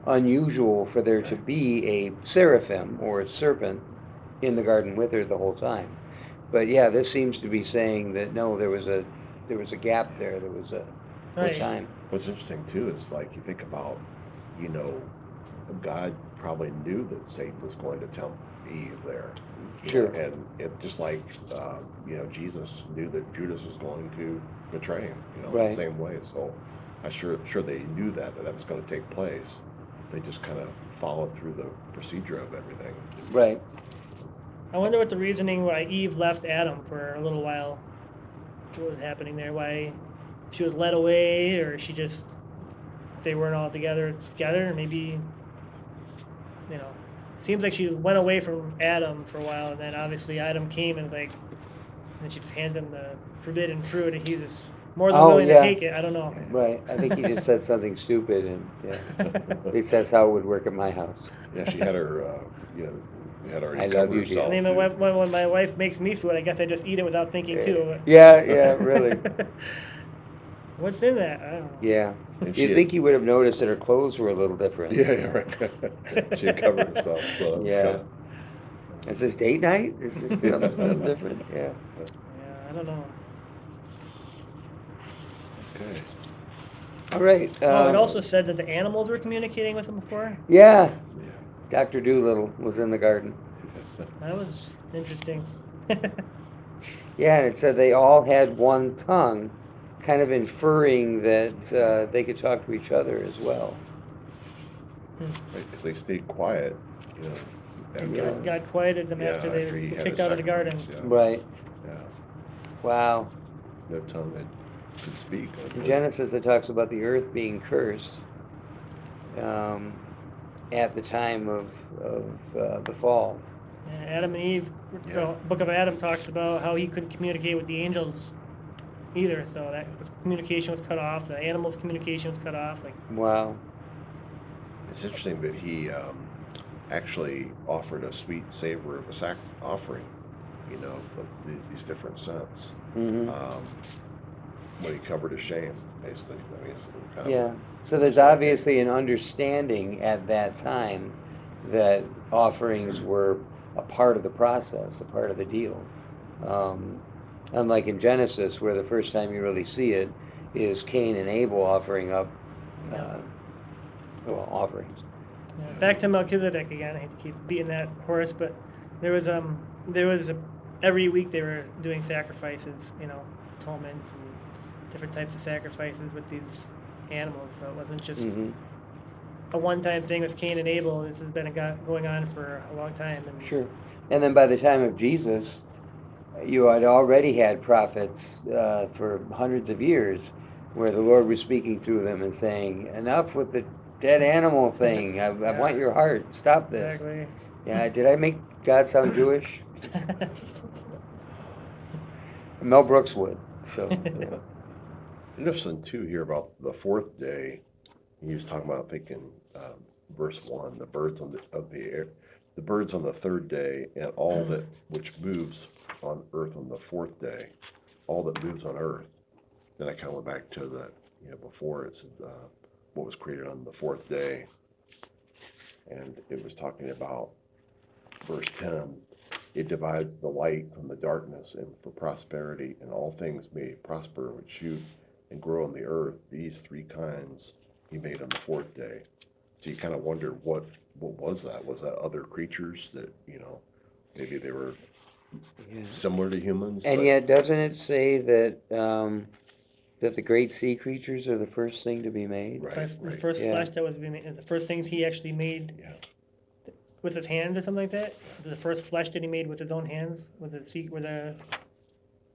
unusual for there to be a seraphim or a serpent in the garden with her the whole time. But yeah, this seems to be saying that no, there was a gap there. There was a Right. time. What's interesting too is, like, you think about, God probably knew that Satan was going to tempt Eve there. Sure. And it just like, Jesus knew that Judas was going to betray him, in Right. the same way. So I'm sure they knew that was going to take place. They just kind of followed through the procedure of everything. Right. I wonder what the reasoning why Eve left Adam for a little while. What was happening there? Why she was led away, or she just, they weren't all together, or maybe, seems like she went away from Adam for a while, and then obviously Adam came and and she just handed him the forbidden fruit, and he was more than willing yeah. to take it. I don't know. Right. I think he just said something stupid, and at least that's how it would work at my house. Yeah, she had her, had already I love covered you, herself. I mean, too. when my wife makes me food, I guess I just eat it without thinking too. Yeah, really. What's in that? I don't know. Yeah. And she You'd think you would have noticed that her clothes were a little different. Yeah, right. She had covered herself, so it was Yeah. kinda- Is this date night? Is this something different? Yeah. Yeah, I don't know. Okay. All right. Oh, it also said that the animals were communicating with him before. Yeah. Yeah. Dr. Doolittle was in the garden. That was interesting. Yeah, and it said they all had one tongue, kind of inferring that they could talk to each other as well. Because they stayed quiet, after, Yeah. God quieted them after they he were had kicked his out of the garden. sacrifice, Right. Yeah. Wow. No tongue that could speak. In Genesis, it talks about the earth being cursed at the time of the fall. And Adam and Eve, Yeah. well, Book of Adam talks about how he couldn't communicate with the angels either. So that communication was cut off. The animals' communication was cut off. Like, Wow. It's interesting that he actually offered a sweet savor of a offering, of these different scents. Hmm. When he covered his shame, basically. I mean, it's kind of- Yeah. So there's obviously an understanding at that time that offerings were a part of the process, a part of the deal. Unlike in Genesis, where the first time you really see it is Cain and Abel offering up, offerings. yeah. Back to Melchizedek again. I hate to keep beating that horse, but there was every week they were doing sacrifices, atonements and different types of sacrifices with these animals, so it wasn't just Hmm. a one-time thing with Cain and Abel. This has been going on for a long time. And Sure. And then by the time of Jesus, you had already had prophets for hundreds of years where the Lord was speaking through them and saying, enough with the dead animal thing. I want Yeah. your heart. Stop this. Exactly. Yeah, did I make God sound Jewish? Mel Brooks would. So, yeah. Interesting too here about the fourth day. He was talking about thinking, verse 1, the birds of the air, the birds on the third day, and all that which moves on earth on the fourth day, all that moves on earth. Then I kind of went back to the, before it's what was created on the fourth day, and it was talking about verse 10. It divides the light from the darkness, and for prosperity, and all things may prosper which shoot and grow on the earth. These three kinds he made on the fourth day. So you kind of wonder what was that? Was that other creatures that, maybe they were Yeah. similar to humans? And but- yet, doesn't it say that that the great sea creatures are the first thing to be made? Right, The right. first Yeah. flesh that was being made, the first things he actually made Yeah. with his hands or something like that. The first flesh that he made with his own hands, with the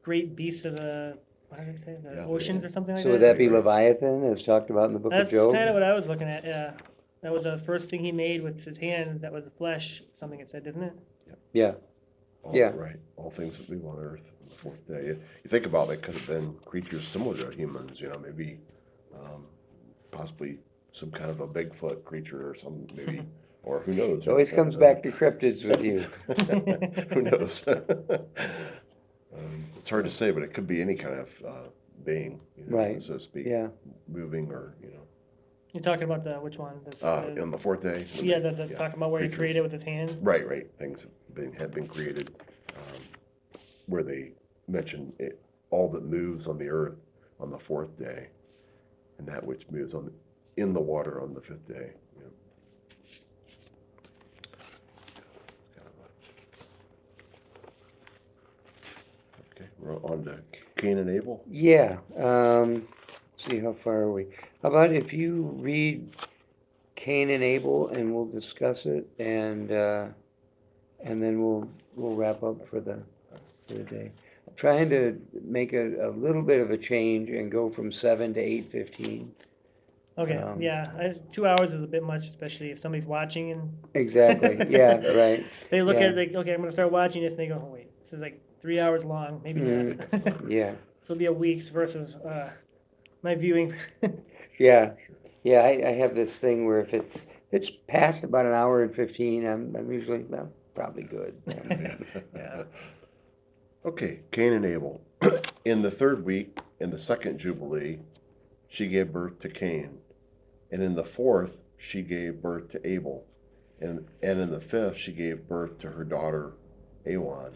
great beasts of the, what did I say, the Yeah, oceans or something like So would that. that be Right. Leviathan, as talked about in the book That's of Job? kind of what I was looking at. Yeah, that was the first thing he made with his hands. That was the flesh. Something it said, didn't it? Yeah. All, Yeah. Right. All things that move on earth on the fourth day. You think about it, could have been creatures similar to humans, maybe possibly some kind of a Bigfoot creature or some, maybe, or who knows? It always comes back to cryptids with you. Who knows? It's hard to say, but it could be any kind of being, Right. so to speak, Yeah. moving or, You're talking about which one? on the fourth day. Yeah, talking about where he creatures. created with his hand. Right. Things have been created, where they mention it, all that moves on the earth on the fourth day, and that which moves in the water on the fifth day. Okay, we're on to Cain and Abel. Yeah. Let's see, how far are we? How about if you read Cain and Abel, and we'll discuss it, and then we'll wrap up for the day. I'm trying to make a little bit of a change and go from 7 to 8:15. Okay, yeah, 2 hours is a bit much, especially if somebody's watching and Exactly. Yeah. Right. they look Yeah. at it like, okay, I'm gonna start watching this, and they go, oh wait, this is like 3 hours long, maybe not. Yeah. So it'll be a week's versus my viewing. Yeah. Yeah. I have this thing where if it's past about an hour and 15, I'm usually probably good. Yeah. Okay, Cain and Abel. In the third week, in the second Jubilee, she gave birth to Cain. And in the fourth, she gave birth to Abel. And in the fifth, she gave birth to her daughter, Awan.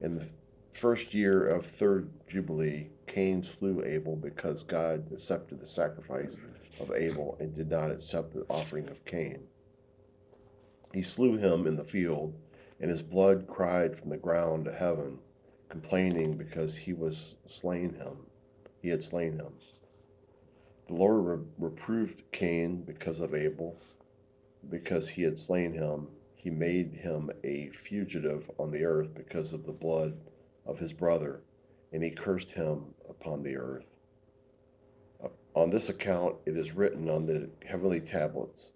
In the first year of third Jubilee, Cain slew Abel because God accepted the sacrifice of Abel and did not accept the offering of Cain. He slew him in the field, and his blood cried from the ground to heaven, complaining because he had slain him. The Lord reproved Cain because of Abel, because he had slain him. He made him a fugitive on the earth because of the blood of his brother, and he cursed him upon the earth. On this account it is written on the heavenly tablets,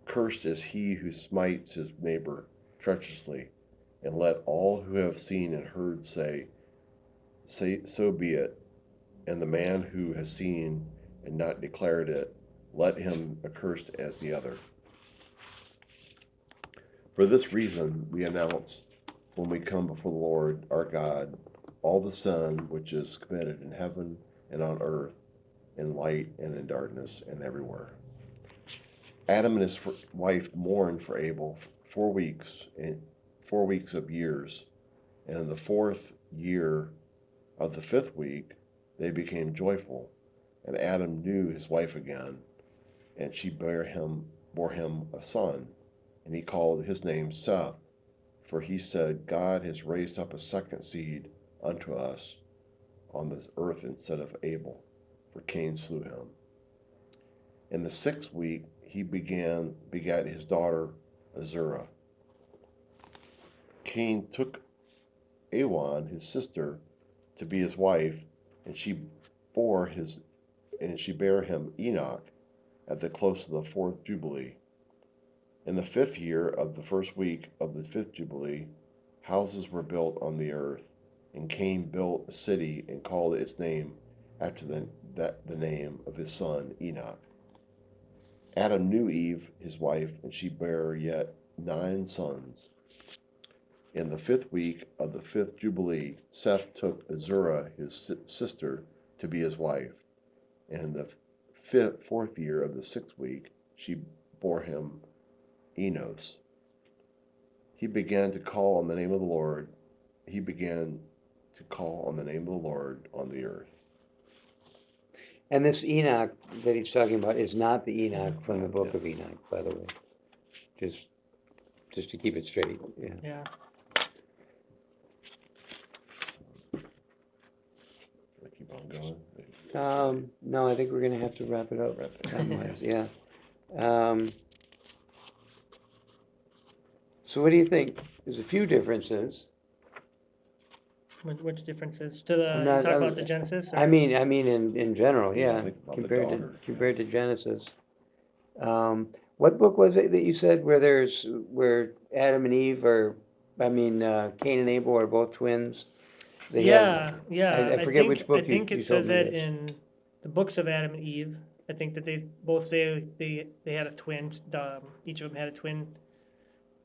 cursed is he who smites his neighbor treacherously, and let all who have seen and heard say, so be it. And the man who has seen and not declared it, let him accursed as the other. For this reason we announce when we come before the Lord our God all the sin which is committed in heaven and on earth, in light and in darkness and everywhere. Adam and his wife mourned for Abel 4 weeks and 4 weeks of years, and in the fourth year of the fifth week they became joyful, and Adam knew his wife again, and she bore him a son, and he called his name Seth, for he said, God has raised up a second seed unto us on this earth instead of Abel, for Cain slew him. In the 6th week he begat his daughter Azurah. Cain took Awan, his sister, to be his wife, and she bare him Enoch at the close of the 4th Jubilee. In the 5th year of the 1st week of the 5th Jubilee, houses were built on the earth, and Cain built a city and called its name after the name of his son Enoch. Adam knew Eve, his wife, and she bare yet 9 sons. In the 5th week of the 5th Jubilee, Seth took Azurah, his sister, to be his wife. And in the 4th year of the 6th week, she bore him Enos. He began to call on the name of the Lord. He began to call on the name of the Lord on the earth. And this Enoch that he's talking about is not the Enoch from the book of Enoch, by the way. Just to keep it straight, yeah. Yeah. Keep on going. No, I think we're gonna have to wrap it up. Time-wise, yeah. So what do you think? There's a few differences. Which differences to the, I'm you not- talk I about was- the Genesis? I or- mean in general, Yeah, yeah, think about the compared daughter. to Genesis. What book was it that you said where Adam and Eve Cain and Abel are both twins? They have- Yeah. I forget which book I think you it told says me that this. in the books of Adam and Eve. I think that they both say they had a twin. Each of them had a twin.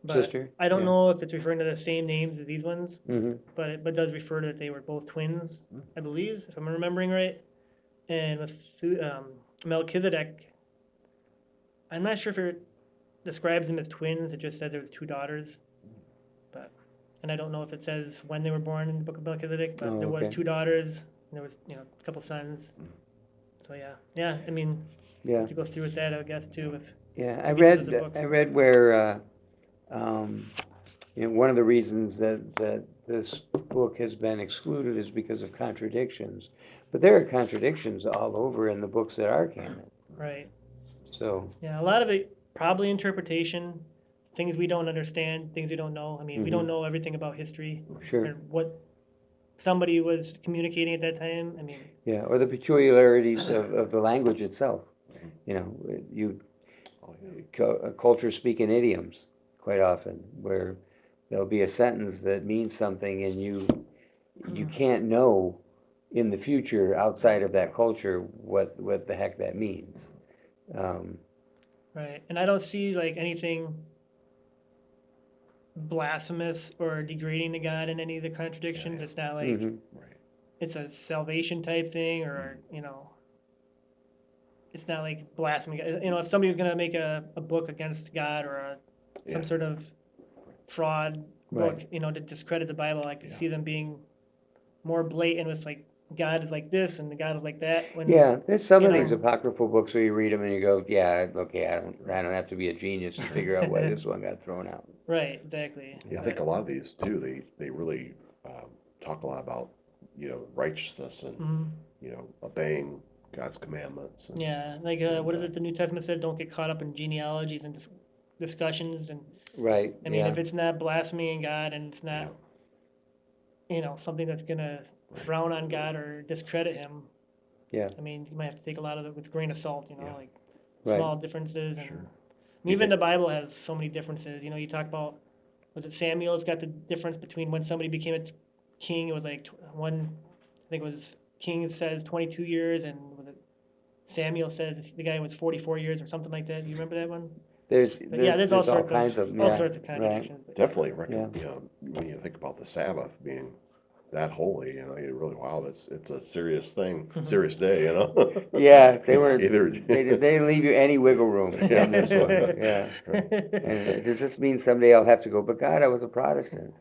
But Sister? I don't Yeah. know if it's referring to the same names as these ones, Mm-hmm. but it does refer to that they were both twins, I believe, if I'm remembering right. And with Melchizedek, I'm not sure if it describes them as twins. It just said there was 2 daughters, and I don't know if it says when they were born in the book of Melchizedek, but Oh, there was okay. 2 daughters, and there was a couple sons. So yeah. I mean, Yeah. to go through with that, I guess too. Yeah, Maybe because of the books. I read where, one of the reasons that this book has been excluded is because of contradictions. But there are contradictions all over in the books that are canon, Right. so, Yeah, a lot of it probably interpretation, things we don't understand, things we don't know. I mean, we don't know everything about history sure, and what somebody was communicating at that time. I mean, yeah, or the peculiarities of the language itself. Cultures speak in idioms quite often, where there'll be a sentence that means something and you can't know in the future outside of that culture what the heck that means. right. And I don't see like anything blasphemous or degrading to God in any of the contradictions. It's not like Mhm. Right. it's a salvation type thing or, it's not like blasphemy. If somebody's going to make a book against God or some Yeah. sort of fraud book, Right. to discredit the Bible, I could Yeah. see them being more blatant with like God is like this and God is like that. When Yeah, there's some you of these know. apocryphal books where you read them and you go, yeah, okay, I don't have to be a genius to figure out why this one got thrown out. Right, exactly. Yeah, I think a lot of these too, they really talk a lot about, righteousness and, Mhm. obeying God's commandments. And, Yeah, like what is it the New Testament says? Don't get caught up in genealogies and discussions. And Right, I mean, yeah, if it's not blaspheming God and it's not, something that's gonna frown on God or discredit Him. Yeah. I mean, you might have to take a lot of it with a grain of salt. Yeah. Like Right. small differences, and Sure. even the Bible has so many differences. You talk about, was it Samuel's got the difference between when somebody became a king? It was like I think it was King says 22 years, and was it Samuel says the guy was 44 years or something like that. Do you remember that one? there's But yeah, there's all sorts kinds of yeah, sorts of right. contradictions. But Definitely Yeah. when you think about the Sabbath being that holy, you really, wow, it's a serious thing, Mhm. serious day, Yeah, they were, Either. they didn't leave you any wiggle room in this one, yeah. And does this mean someday I'll have to go, but God, I was a Protestant.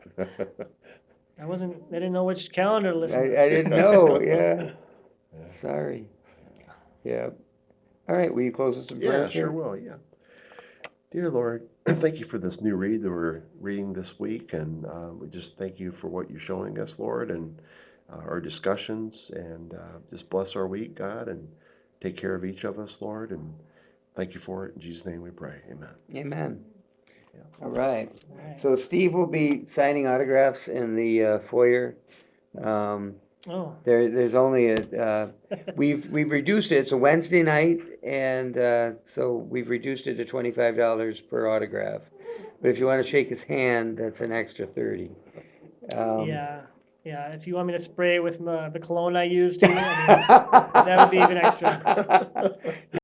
I didn't know which calendar to listen to. I didn't know, yeah. Sorry. Yeah. All right, will you close us in prayer? Yeah, sure will, yeah. Dear Lord, thank you for this new read that we're reading this week, and we just thank you for what you're showing us, Lord, and our discussions, and just bless our week, God, and take care of each of us, Lord, and thank you for it. In Jesus' name we pray. Amen. Amen. All right. Alright. So Steve will be signing autographs in the foyer. Oh, There's only we've reduced it. It's a Wednesday night, and so we've reduced it to $25 per autograph. But if you want to shake his hand, that's an extra 30. yeah, if you want me to spray with the cologne I use too, I mean, that would be even extra.